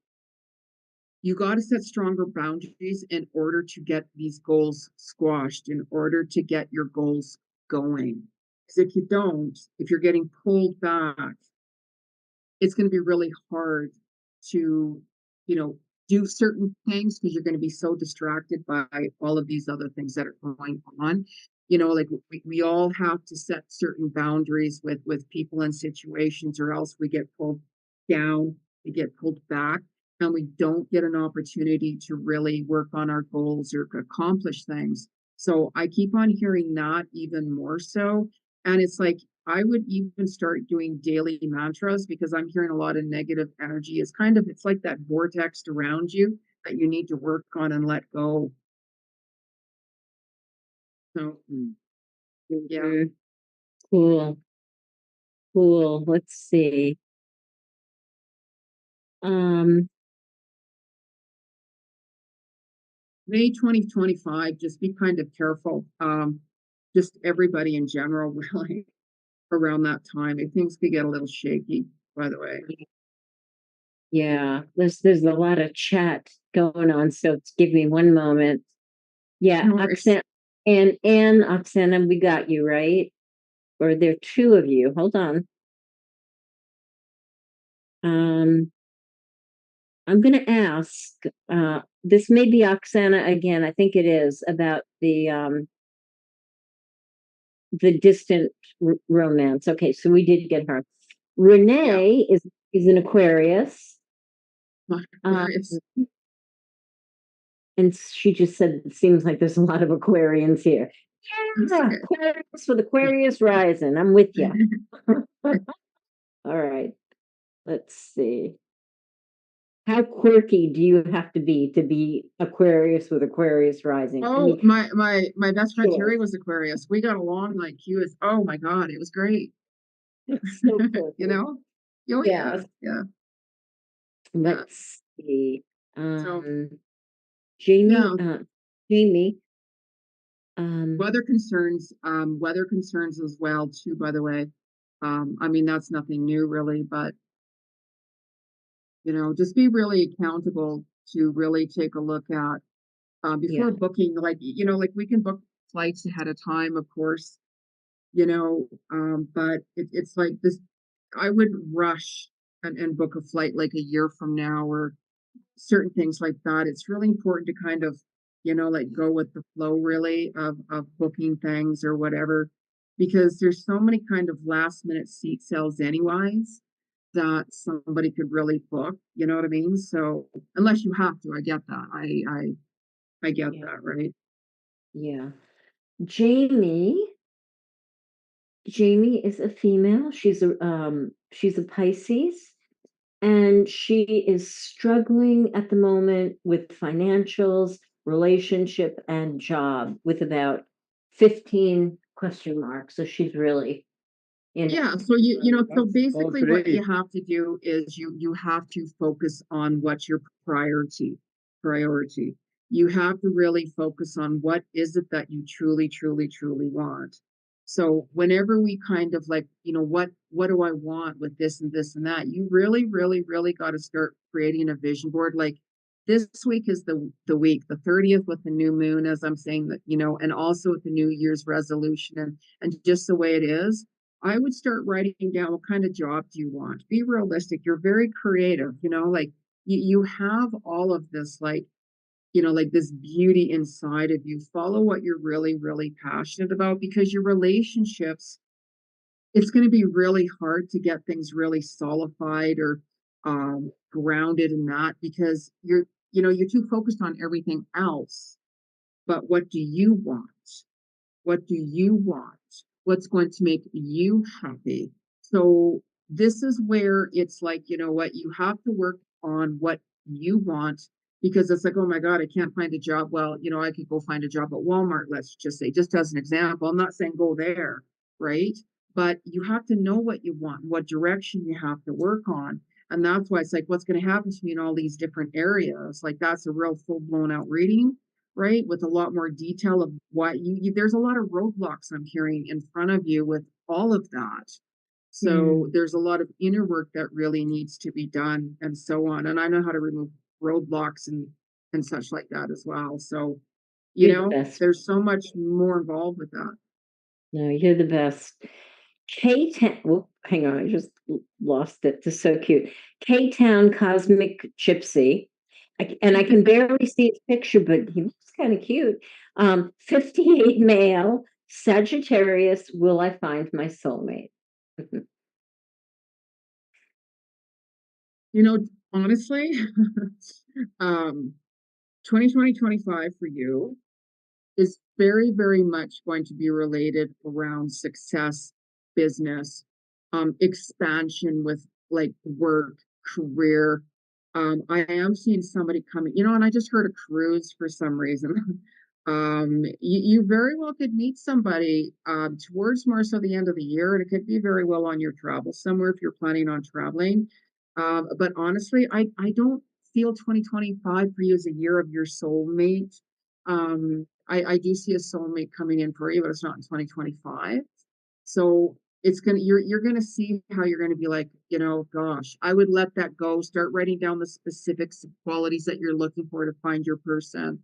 Speaker 3: you got to set stronger boundaries in order to get these goals squashed, in order to get your goals going. Because if you don't, if you're getting pulled back, it's going to be really hard to, you know, do certain things because you're going to be so distracted by all of these other things that are going on. Like we all have to set certain boundaries with people and situations, or else we get pulled down, we get pulled back, and we don't get an opportunity to really work on our goals or accomplish things. So I keep on hearing that even more so. And it's like I would even start doing daily mantras because I'm hearing a lot of negative energy. It's like that vortex around you that you need to work on and let go. So, yeah.
Speaker 1: Mhm. Cool. Cool. Let's see. Um,
Speaker 3: May 2025, just be kind of careful. Just everybody in general, really, around that time. Things could get a little shaky, by the way.
Speaker 1: yeah, there's a lot of chat going on, so give me one moment. Yeah,
Speaker 3: No worries.
Speaker 1: Oksana and Oksana, we got you, right? Or there are two of you. Hold on. Um, I'm gonna ask, this may be Oksana again, I think it is, about the distant romance. Okay, so we did get her.
Speaker 3: Yeah,
Speaker 1: Renee is an Aquarius.
Speaker 3: not
Speaker 1: Um,
Speaker 3: Aquarius.
Speaker 1: and she just said it seems like there's a lot of Aquarians here.
Speaker 3: That's
Speaker 1: Yeah,
Speaker 3: okay.
Speaker 1: Aquarius with Aquarius rising. I'm with you. All right, let's see. How quirky do you have to be Aquarius with Aquarius rising? I
Speaker 3: Oh,
Speaker 1: mean,
Speaker 3: my best friend
Speaker 1: sure,
Speaker 3: Terry was Aquarius. We got along like he was. Oh my God, it was great.
Speaker 1: it's so
Speaker 3: You
Speaker 1: quirky.
Speaker 3: know? Oh yeah,
Speaker 1: Yes.
Speaker 3: yeah, yeah.
Speaker 1: Let's see.
Speaker 3: So
Speaker 1: Jamie,
Speaker 3: yeah,
Speaker 1: Jamie, um,
Speaker 3: weather concerns as well too, by the way. I mean that's nothing new really, but just be really accountable to really take a look at before
Speaker 1: yeah,
Speaker 3: booking, like we can book flights ahead of time, of course, but it's like this, I wouldn't rush and book a flight like a year from now or certain things like that. It's really important to kind of, like go with the flow really of booking things or whatever, because there's so many kind of last minute seat sales anyways that somebody could really book, you know what I mean? So unless you have to, I get that. I get
Speaker 1: yeah,
Speaker 3: that, right?
Speaker 1: yeah. Jamie, Jamie is a female. She's a Pisces, and she is struggling at the moment with financials, relationship, and job with about 15 question marks. So she's really in
Speaker 3: Yeah, so so
Speaker 2: All
Speaker 3: basically what you
Speaker 2: three.
Speaker 3: have to do is you have to focus on what's your priority. You have to really focus on what is it that you truly, truly, truly want. So whenever we kind of like, what do I want with this and that, you really, really, really got to start creating a vision board. Like this week is the week, the 30th with the new moon, as I'm saying that, and also with the New Year's resolution and just the way it is. I would start writing down what kind of job do you want? Be realistic. You're very creative, like you have all of this like this beauty inside of you. Follow what you're really, really passionate about because your relationships, it's going to be really hard to get things really solidified or grounded in that because you're too focused on everything else. But what do you want? What do you want? What's going to make you happy? So this is where it's like, you know what, you have to work on what you want because it's like, oh my God, I can't find a job. Well, I could go find a job at Walmart, let's just say, just as an example. I'm not saying go there, right? But you have to know what you want, what direction you have to work on. And that's why it's like, what's going to happen to me in all these different areas? Like, that's a real full blown out reading, right? With a lot more detail of what there's a lot of roadblocks I'm hearing in front of you with all of that. So there's a lot of inner work that really needs to be done and so on. And I know how to remove roadblocks and such like that as well. So,
Speaker 1: You're the best.
Speaker 3: there's so much more involved with that.
Speaker 1: No, you're the best. K-Town, well, hang on, I just lost it. This is so cute. K-Town Cosmic Gypsy. And I can barely see his picture, but he looks kind of cute. 58 male, Sagittarius, will I find my soulmate?
Speaker 3: Honestly, 2025 for you is very, very much going to be related around success, business, expansion with like work, career. I am seeing somebody coming, and I just heard a cruise for some reason. You very well could meet somebody towards more so the end of the year, and it could be very well on your travel somewhere if you're planning on traveling. But honestly, I don't feel 2025 for you as a year of your soulmate. I do see a soulmate coming in for you, but it's not in 2025. So you're gonna see how you're gonna be like, gosh, I would let that go. Start writing down the specifics qualities that you're looking for to find your person.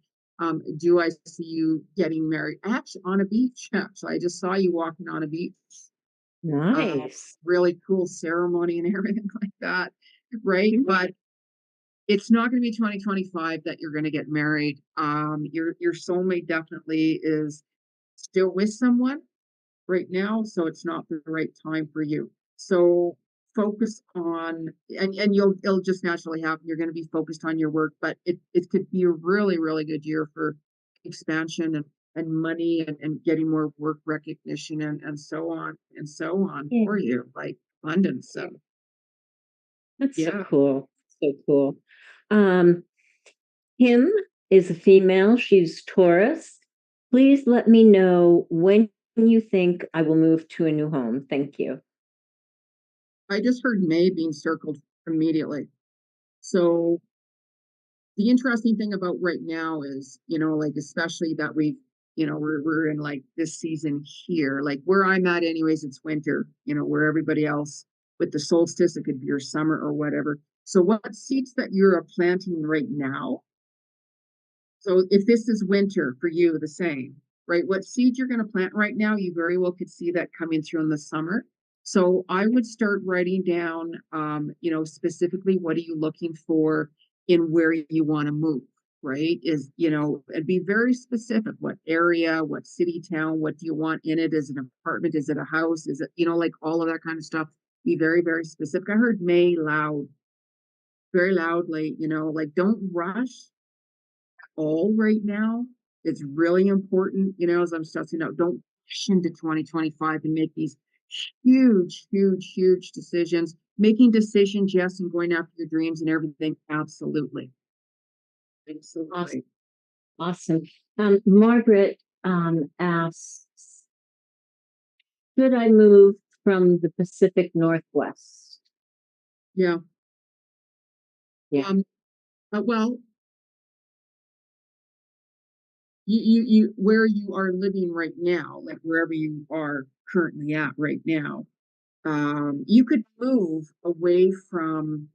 Speaker 3: Do I see you getting married? Actually, on a beach. Actually, I just saw you walking on a beach.
Speaker 1: Nice.
Speaker 3: Really cool ceremony and everything like that, right? But it's not going to be 2025 that you're going to get married. Your soulmate definitely is still with someone right now, so it's not the right time for you. So focus on and it'll just naturally happen. You're going to be focused on your work, but it could be a really, really good year for expansion and money and getting more work recognition and so on and so on
Speaker 1: Yeah,
Speaker 3: for you, like abundance. So
Speaker 1: that's so
Speaker 3: yeah.
Speaker 1: cool. So cool. Um, Kim is a female. She's Taurus. Please let me know when you think I will move to a new home. Thank you.
Speaker 3: I just heard May being circled immediately. So the interesting thing about right now is, like especially that we're in like this season here, like where I'm at anyways, it's winter, where everybody else with the solstice, it could be your summer or whatever. So what seeds that you're planting right now, so if this is winter for you, the same, right? What seed you're going to plant right now, you very well could see that coming through in the summer. So I would start writing down, specifically what are you looking for in where you want to move, right? And be very specific. What area, what city, town, what do you want in it? Is it an apartment? Is it a house? Is it, like all of that kind of stuff? Be very, very specific. I heard May loud, very loudly, like don't rush all right now. It's really important, as I'm stressing out, don't push into 2025 and make these huge, huge, huge decisions. Making decisions, yes, and going after your dreams and everything, absolutely.
Speaker 1: Awesome.
Speaker 3: Absolutely.
Speaker 1: Awesome. Margaret asks, should I move from the Pacific Northwest?
Speaker 3: Yeah.
Speaker 1: Yeah.
Speaker 3: Well, where you are living right now, like wherever you are currently at right now, you could move away from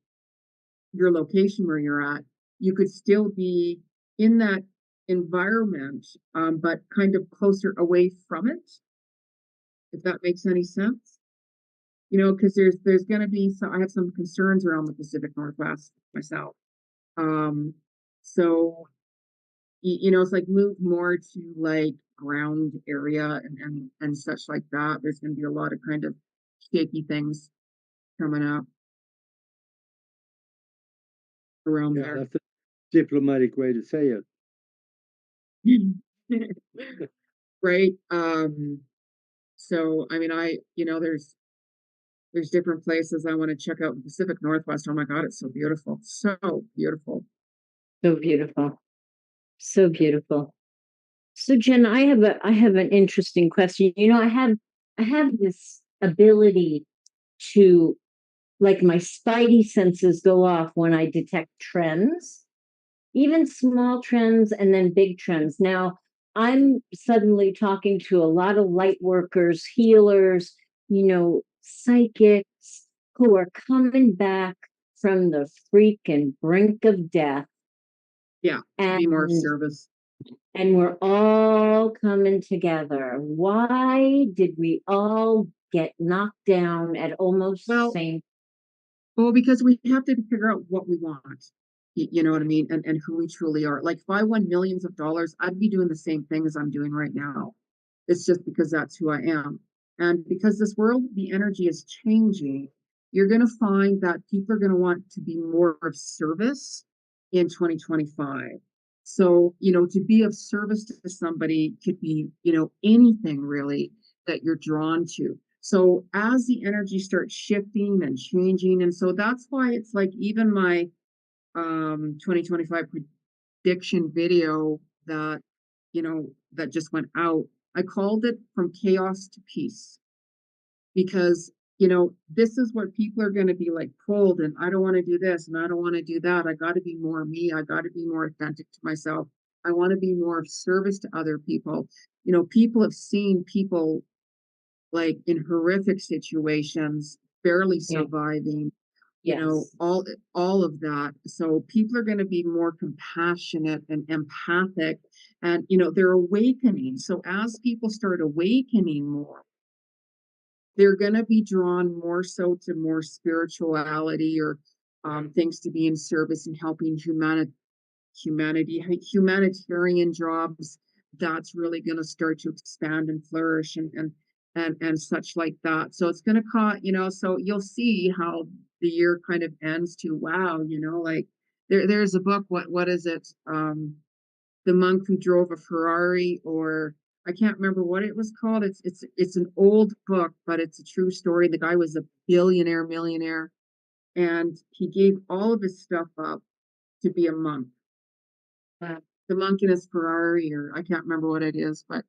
Speaker 3: your location where you're at. You could still be in that environment, but kind of closer away from it, if that makes any sense. You know, because there's going to be some, I have some concerns around the Pacific Northwest myself. Um, so you know, it's like move more to like ground area and such like that. There's going to be a lot of kind of shaky things coming up around
Speaker 2: Yeah,
Speaker 3: there.
Speaker 2: that's a diplomatic way to say it.
Speaker 3: Right. So I mean, you know, there's different places I want to check out in the Pacific Northwest. Oh my God, it's so beautiful. So beautiful.
Speaker 1: So beautiful. So beautiful. So Jen, I have an interesting question. You know, I have this ability to, like, my spidey senses go off when I detect trends, even small trends and then big trends. Now, I'm suddenly talking to a lot of light workers, healers, you know, psychics who are coming back from the freaking brink of death.
Speaker 3: Yeah, to be more of
Speaker 1: And
Speaker 3: service.
Speaker 1: we're all coming together. Why did we all get knocked down at almost the
Speaker 3: Well,
Speaker 1: same?
Speaker 3: well, because we have to figure out what we want. You know what I mean? And who we truly are. Like if I won millions of dollars, I'd be doing the same thing as I'm doing right now. It's just because that's who I am. And because this world, the energy is changing, you're going to find that people are going to want to be more of service in 2025. So, you know, to be of service to somebody could be, you know, anything really that you're drawn to. So as the energy starts shifting and changing, and so that's why it's like even my 2025 prediction video that, you know, that just went out, I called it From Chaos to Peace, because you know this is what people are going to be like pulled, and I don't want to do this and I don't want to do that. I got to be more me. I got to be more authentic to myself. I want to be more of service to other people. You know, people have seen people like in horrific situations barely
Speaker 1: Yeah.
Speaker 3: surviving, you know,
Speaker 1: Yes.
Speaker 3: all of that. So people are going to be more compassionate and empathic, and you know they're awakening. So as people start awakening more, they're going to be drawn more so to more spirituality, or things to be in service and helping humanitarian jobs. That's really going to start to expand and flourish, and such like that. So it's going to cause, you know, so you'll see how the year kind of ends to, wow, you know, like there's a book, what is it, the monk who drove a Ferrari, or I can't remember what it was called. It's an old book, but it's a true story. The guy was a billionaire millionaire, and he gave all of his stuff up to be a monk. The monk in his Ferrari, or I can't remember what it is, but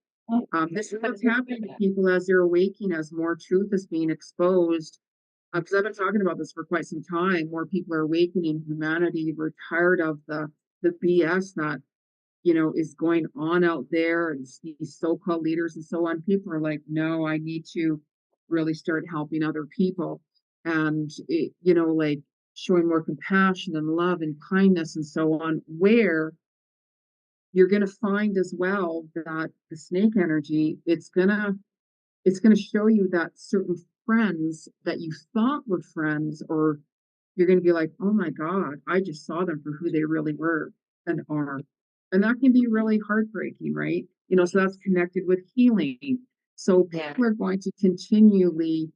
Speaker 3: this is what's happening to people as they're awakening, as more truth is being exposed. Because I've been talking about this for quite some time. More people are awakening. Humanity, we're tired of the BS that, you know, is going on out there, and these so-called leaders and so on. People are like, no, I need to really start helping other people, and you know, like showing more compassion and love and kindness and so on. Where you're going to find as well that the snake energy, it's going to show you that certain friends that you thought were friends, or you're going to be like, oh my God, I just saw them for who they really were and are. And that can be really heartbreaking, right? You know, so that's connected with healing. So
Speaker 1: Yeah.
Speaker 3: people are going to continually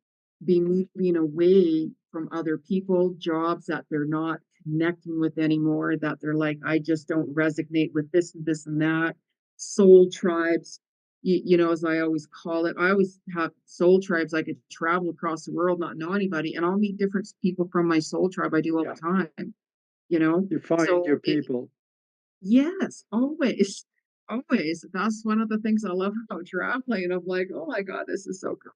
Speaker 3: be moving away from other people, jobs that they're not connecting with anymore, that they're like, I just don't resonate with this and this and that. Soul tribes, you know, as I always call it, I always have soul tribes. I could travel across the world, not know anybody, and I'll meet different people from my soul tribe. I do all
Speaker 2: Yeah,
Speaker 3: the time, you know.
Speaker 2: you find
Speaker 3: So
Speaker 2: your people.
Speaker 3: yes, always, always. That's one of the things I love about traveling. And I'm like, oh my God, this is so cool,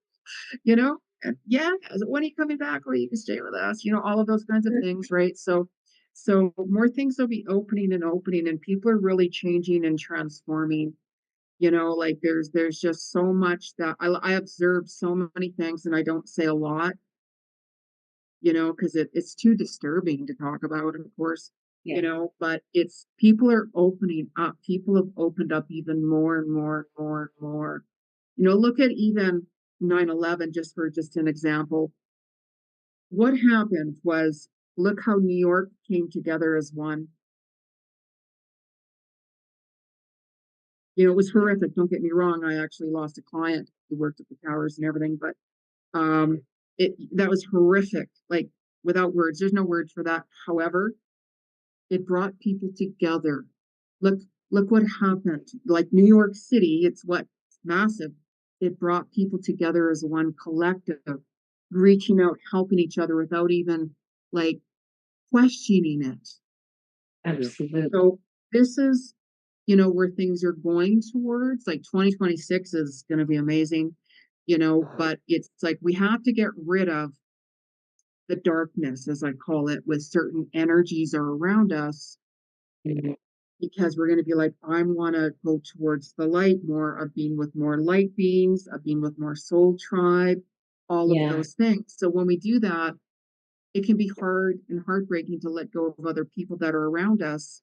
Speaker 3: you know. And yeah, when are you coming back? Or you can stay with us, you know, all of those kinds of things, right? So So more things will be opening and opening, and people are really changing and transforming. Like there's just so much that I observe so many things, and I don't say a lot, because it's too disturbing to talk about, of course,
Speaker 1: Yeah.
Speaker 3: but it's people are opening up. People have opened up even more and more and more and more. Look at even 9/11, just an example. What happened was, look how New York came together as one. It was horrific. Don't get me wrong. I actually lost a client who worked at the towers and everything, but that was horrific. Like, without words, there's no word for that. However, it brought people together. Look, look what happened. Like New York City, it's what massive. It brought people together as one collective, reaching out, helping each other without even like questioning it.
Speaker 1: Absolutely.
Speaker 3: So this is, where things are going towards. Like 2026 is going to be amazing, but it's like we have to get rid of the darkness, as I call it, with certain energies are around us,
Speaker 1: Mhm.
Speaker 3: because we're going to be like, I want to go towards the light more, of being with more light beings, of being with more soul tribe, all of
Speaker 1: Yeah.
Speaker 3: those things. So when we do that, it can be hard and heartbreaking to let go of other people that are around us,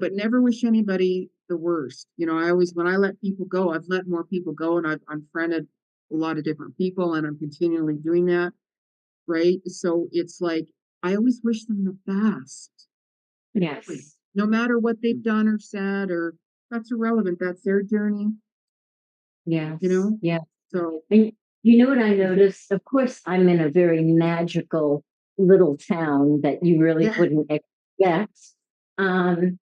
Speaker 3: but never wish anybody the worst. I always, when I let people go, I've let more people go, and I've unfriended a lot of different people, and I'm continually doing that. Right. So it's like, I always wish them the best. Really.
Speaker 1: Yes.
Speaker 3: No matter what they've done or said, or that's irrelevant. That's their journey, you
Speaker 1: Yes.
Speaker 3: know?
Speaker 1: Yeah.
Speaker 3: So,
Speaker 1: And you know what I noticed? Of course, I'm in a very magical little town that you really
Speaker 3: yeah,
Speaker 1: wouldn't expect. Um,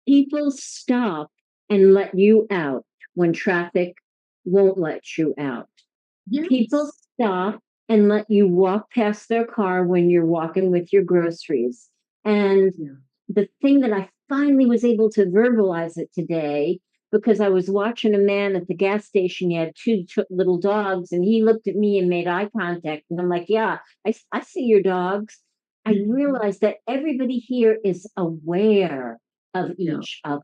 Speaker 1: People stop and let you out when traffic won't let you out. People
Speaker 3: yes.
Speaker 1: stop and let you walk past their car when you're walking with your groceries. And
Speaker 3: Yeah.
Speaker 1: the thing that I finally was able to verbalize it today, because I was watching a man at the gas station. He had two little dogs, and he looked at me and made eye contact. And I'm like, yeah, I see your dogs. I realized that everybody here is aware of
Speaker 3: Yeah.
Speaker 1: each other.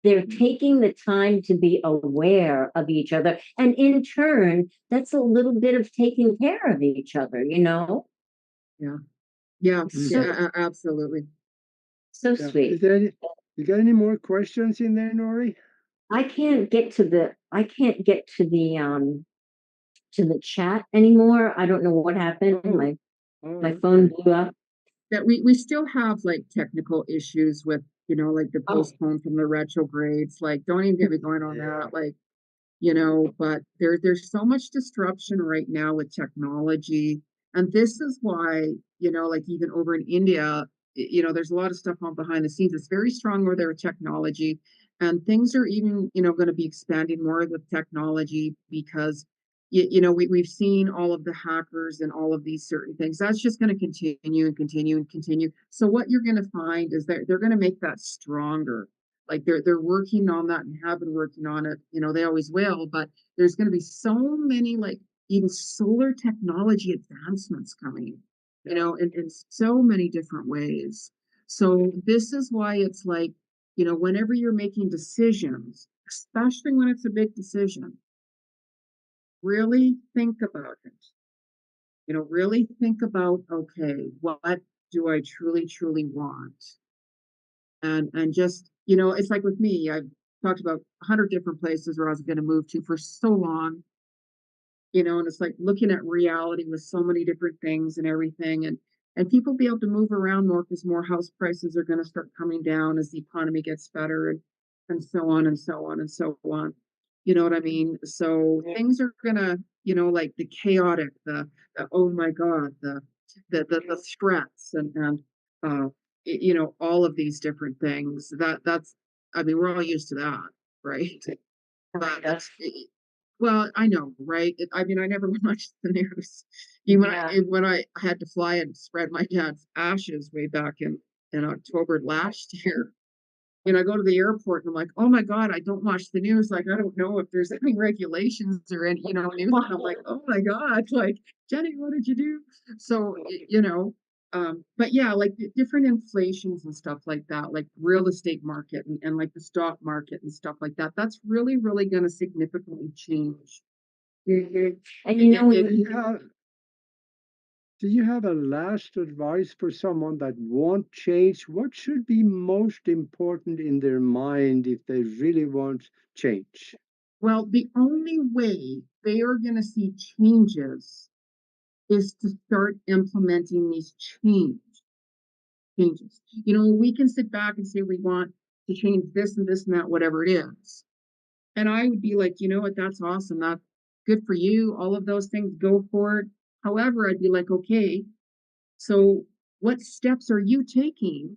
Speaker 1: They're taking the time to be aware of each other. And in turn, that's a little bit of taking care of each other, you know?
Speaker 3: Yeah. Yeah.
Speaker 1: So,
Speaker 2: Mhm.
Speaker 3: Yeah. Absolutely.
Speaker 1: so
Speaker 2: Yeah.
Speaker 1: sweet.
Speaker 2: Is there any, you got any more questions in there, Nori?
Speaker 1: I can't get to the chat anymore. I don't know what happened.
Speaker 2: Oh,
Speaker 1: My
Speaker 2: oh,
Speaker 1: phone
Speaker 2: okay.
Speaker 1: blew up.
Speaker 3: That we still have like technical issues with, like the
Speaker 1: Oh,
Speaker 3: postpone from the retrogrades. Like, don't even get me going on
Speaker 2: Yeah.
Speaker 3: that. Like, but there's so much disruption right now with technology. And this is why, like even over in India, there's a lot of stuff on behind the scenes. It's very strong with their technology. And things are even, going to be expanding more with technology, because we've seen all of the hackers and all of these certain things. That's just going to continue and continue and continue. So what you're going to find is that they're going to make that stronger. Like they're working on that and have been working on it. They always will, but there's going to be so many, like even solar technology advancements coming, in so many different ways. So this is why it's like, whenever you're making decisions, especially when it's a big decision, really think about it. Really think about, okay, what do I truly, truly want? And just, it's like with me, I've talked about 100 different places where I was going to move to for so long, and it's like looking at reality with so many different things and everything, and people be able to move around more because more house prices are going to start coming down as the economy gets better, and so on and so on and so on. You know what I mean? So things are gonna, like the chaotic, the oh my god, the stress, and uh all of these different things. That's, I mean, we're all used to that, right?
Speaker 1: kind of.
Speaker 3: But well, I know, right? I mean, I never watched the news. Even
Speaker 1: Yeah.
Speaker 3: when I had to fly and spread my dad's ashes way back in October last year. I go to the airport and I'm like, oh my God, I don't watch the news. Like, I don't know if there's any regulations or any, news. And I'm like, oh my God, like, Jenny, what did you do? So, But yeah, like different inflations and stuff like that, like real estate market and like the stock market and stuff like that. That's really, really going to significantly change.
Speaker 1: Mhm. And
Speaker 2: Do you have do you have a last advice for someone that won't change? What should be most important in their mind if they really want change?
Speaker 3: Well, the only way they are going to see changes is to start implementing these changes. We can sit back and say we want to change this and this and that, whatever it is. And I would be like, you know what, that's awesome. That's good for you. All of those things, go for it. However, I'd be like, okay, so what steps are you taking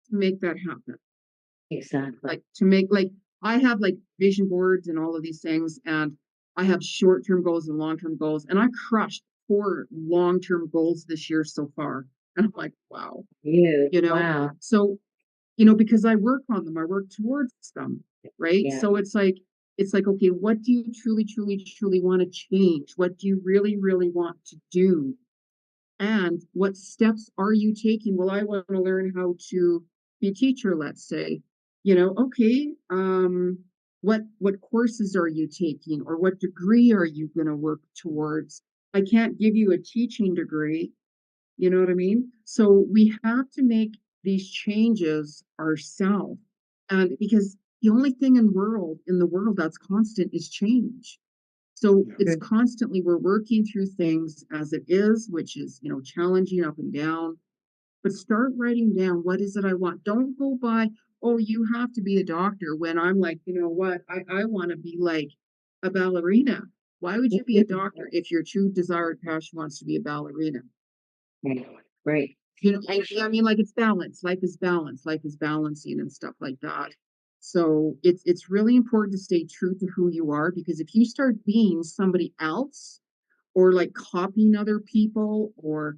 Speaker 3: to make that happen?
Speaker 1: exactly.
Speaker 3: Like I have like vision boards and all of these things, and I have short-term goals and long-term goals, and I crushed 4 long-term goals this year so far. And I'm like, wow,
Speaker 1: You,
Speaker 3: you know.
Speaker 1: wow.
Speaker 3: So, because I work on them, I work towards them, right?
Speaker 1: Yeah.
Speaker 3: So it's like, okay, what do you truly, truly, truly want to change? What do you really, really want to do? And what steps are you taking? Well, I want to learn how to be a teacher, let's say. Okay, what courses are you taking, or what degree are you going to work towards? I can't give you a teaching degree, you know what I mean? So we have to make these changes ourselves. And because the only thing in the world that's constant is change. So it's
Speaker 1: Mhm.
Speaker 3: constantly, we're working through things as it is, which is, challenging up and down. But start writing down, what is it I want? Don't go by, oh, you have to be a doctor, when I'm like, you know what? I want to be like a ballerina. Why would you be a doctor if your true desired passion wants to be a ballerina?
Speaker 1: Right. Right.
Speaker 3: I mean, like, it's balance. Life is balance. Life is balancing and stuff like that. So it's really important to stay true to who you are, because if you start being somebody else, or like copying other people, or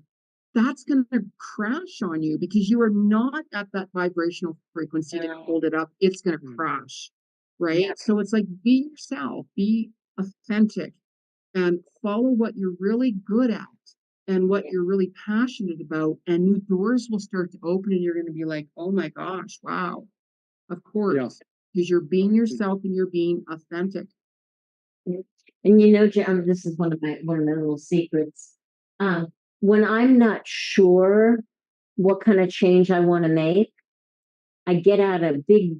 Speaker 3: that's going to crash on you, because you are not at that vibrational frequency to hold it up. It's going to
Speaker 2: Mm.
Speaker 3: crash, right?
Speaker 1: Yeah.
Speaker 3: So it's like, be yourself, be authentic, and follow what you're really good at and what you're really passionate about, and new doors will start to open, and you're going to be like, oh my gosh, wow, of
Speaker 2: Yeah.
Speaker 3: course, because you're being yourself and you're being authentic.
Speaker 1: And this is one of my little secrets. Um, when I'm not sure what kind of change I want to make, I get out a big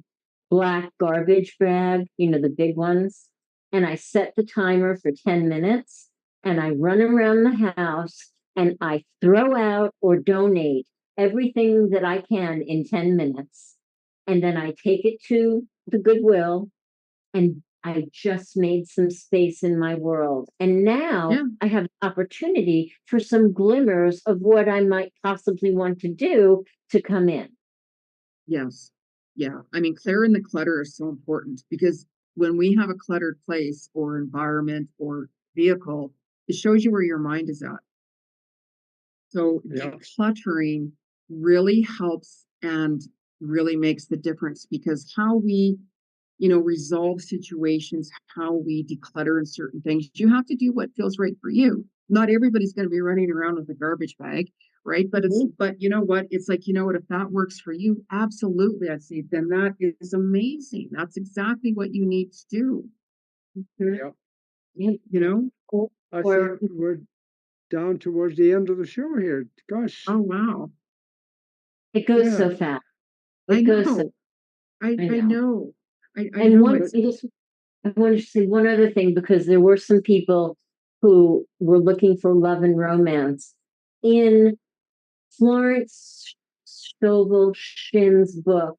Speaker 1: black garbage bag, the big ones, and I set the timer for 10 minutes, and I run around the house and I throw out or donate everything that I can in 10 minutes. And then I take it to the Goodwill, and I just made some space in my world. And now
Speaker 3: Yeah.
Speaker 1: I have opportunity for some glimmers of what I might possibly want to do to come in.
Speaker 3: Yes. Yeah. I mean, clearing the clutter is so important, because when we have a cluttered place or environment or vehicle, it shows you where your mind is at. So
Speaker 2: Yeah.
Speaker 3: decluttering really helps and really makes the difference, because how we, resolve situations, how we declutter in certain things, you have to do what feels right for you. Not everybody's going to be running around with a garbage bag, right?
Speaker 1: Mhm.
Speaker 3: But you know what? It's like, if that works for you, absolutely, I'd say then that is amazing. That's exactly what you need to do. Mhm.
Speaker 2: Yeah.
Speaker 1: Yeah.
Speaker 3: You know?
Speaker 1: Or,
Speaker 2: I
Speaker 1: or
Speaker 2: think we're down towards the end of the show here. Gosh.
Speaker 3: Oh, wow.
Speaker 1: it goes
Speaker 2: Yeah.
Speaker 1: so fast.
Speaker 3: I
Speaker 1: It goes so,
Speaker 3: know. I
Speaker 1: I
Speaker 3: I
Speaker 1: know.
Speaker 3: know. I
Speaker 1: And
Speaker 3: know
Speaker 1: one,
Speaker 3: it's
Speaker 1: I wanted to say one other thing, because there were some people who were looking for love and romance in Florence Scovel Shin's book,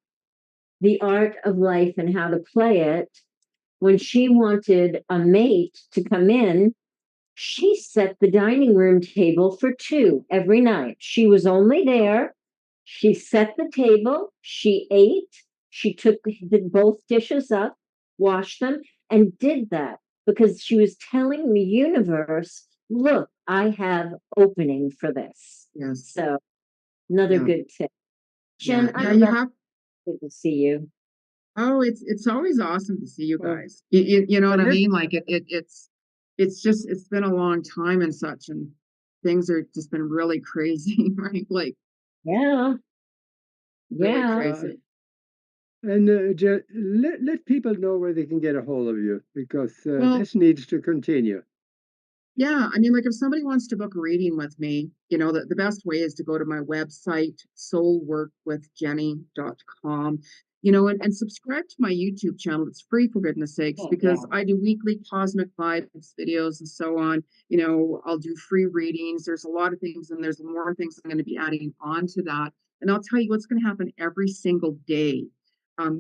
Speaker 1: The Art of Life and How to Play It. When she wanted a mate to come in, she set the dining room table for two every night. She was only there. She set the table. She ate. She took both dishes up, washed them, and did that because she was telling the universe, look, I have opening for this.
Speaker 3: yes.
Speaker 1: So, another
Speaker 3: Yeah.
Speaker 1: good tip.
Speaker 3: Yeah.
Speaker 1: Jen,
Speaker 3: Yeah,
Speaker 1: I'm
Speaker 3: you
Speaker 1: not
Speaker 3: have.
Speaker 1: good to see you.
Speaker 3: Oh, it's always awesome to see you
Speaker 2: Well,
Speaker 3: guys. You know what
Speaker 2: well,
Speaker 3: I
Speaker 2: let,
Speaker 3: mean? Like it's just, it's been a long time and such, and things are just been really crazy, right? Like
Speaker 1: Yeah.
Speaker 3: really
Speaker 1: Yeah.
Speaker 3: crazy.
Speaker 2: And let people know where they can get a hold of you because
Speaker 3: Well,
Speaker 2: this needs to continue.
Speaker 3: yeah, I mean, like if somebody wants to book a reading with me, the best way is to go to my website, soulworkwithjenny.com, and subscribe to my YouTube channel. It's free for goodness sakes,
Speaker 1: Oh, yeah.
Speaker 3: because I do weekly cosmic vibes videos and so on. I'll do free readings. There's a lot of things, and there's more things I'm going to be adding on to that. And I'll tell you what's going to happen every single day.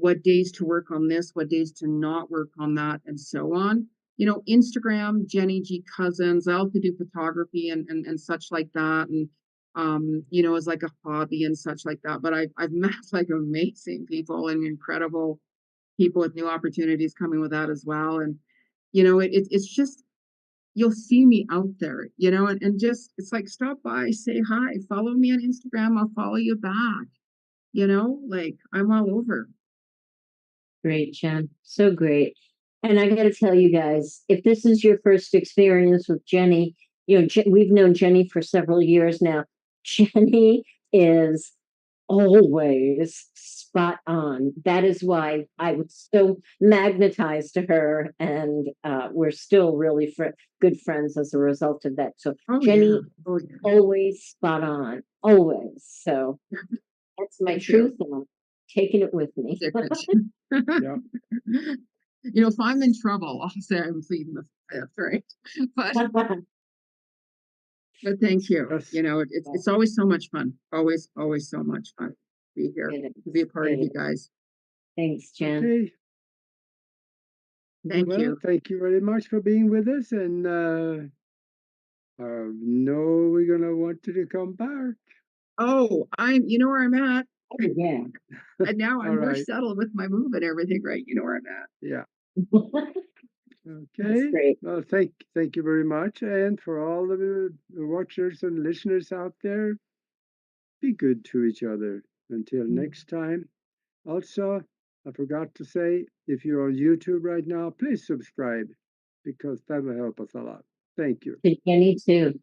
Speaker 3: What days to work on this, what days to not work on that, and so on. Instagram, Jeni Ji Cousins. I also do photography and such like that. And as like a hobby and such like that. But I've met like amazing people and incredible people with new opportunities coming with that as well. And it's just you'll see me out there, and just it's like stop by, say hi, follow me on Instagram, I'll follow you back, like I'm all over.
Speaker 1: Great, Jen. So great. And I got to tell you guys, if this is your first experience with Jeni, we've known Jeni for several years now. Jeni is always spot on. That is why I was so magnetized to her, and we're still really good friends as a result of that. So
Speaker 3: Oh yeah.
Speaker 1: Jeni,
Speaker 3: Oh yeah.
Speaker 1: always spot on, always. So that's my
Speaker 3: Thank you.
Speaker 1: truth, and I'm taking it with me.
Speaker 2: Yeah.
Speaker 3: If I'm in trouble, I'll say I'm pleading the fifth, right? But thank you.
Speaker 2: Yes.
Speaker 3: It's always so much fun. Always, always so much fun to be here, to be a part of you guys.
Speaker 1: Thanks, Jen.
Speaker 2: Okay.
Speaker 3: Thank
Speaker 2: Well,
Speaker 3: you.
Speaker 2: thank you very much for being with us, and know we're gonna want you to come back.
Speaker 3: Oh, you know where I'm at.
Speaker 1: Yeah.
Speaker 3: And now I'm
Speaker 2: All
Speaker 3: more
Speaker 2: right.
Speaker 3: settled with my move and everything, right? You know where I'm at.
Speaker 2: Yeah.
Speaker 1: That's
Speaker 2: Okay.
Speaker 1: great.
Speaker 2: Well, thank you very much, and for all the watchers and listeners out there, be good to each other. Until next time. Also, I forgot to say, if you're on YouTube right now, please subscribe because that will help us a lot. Thank you.
Speaker 1: To Jenny too.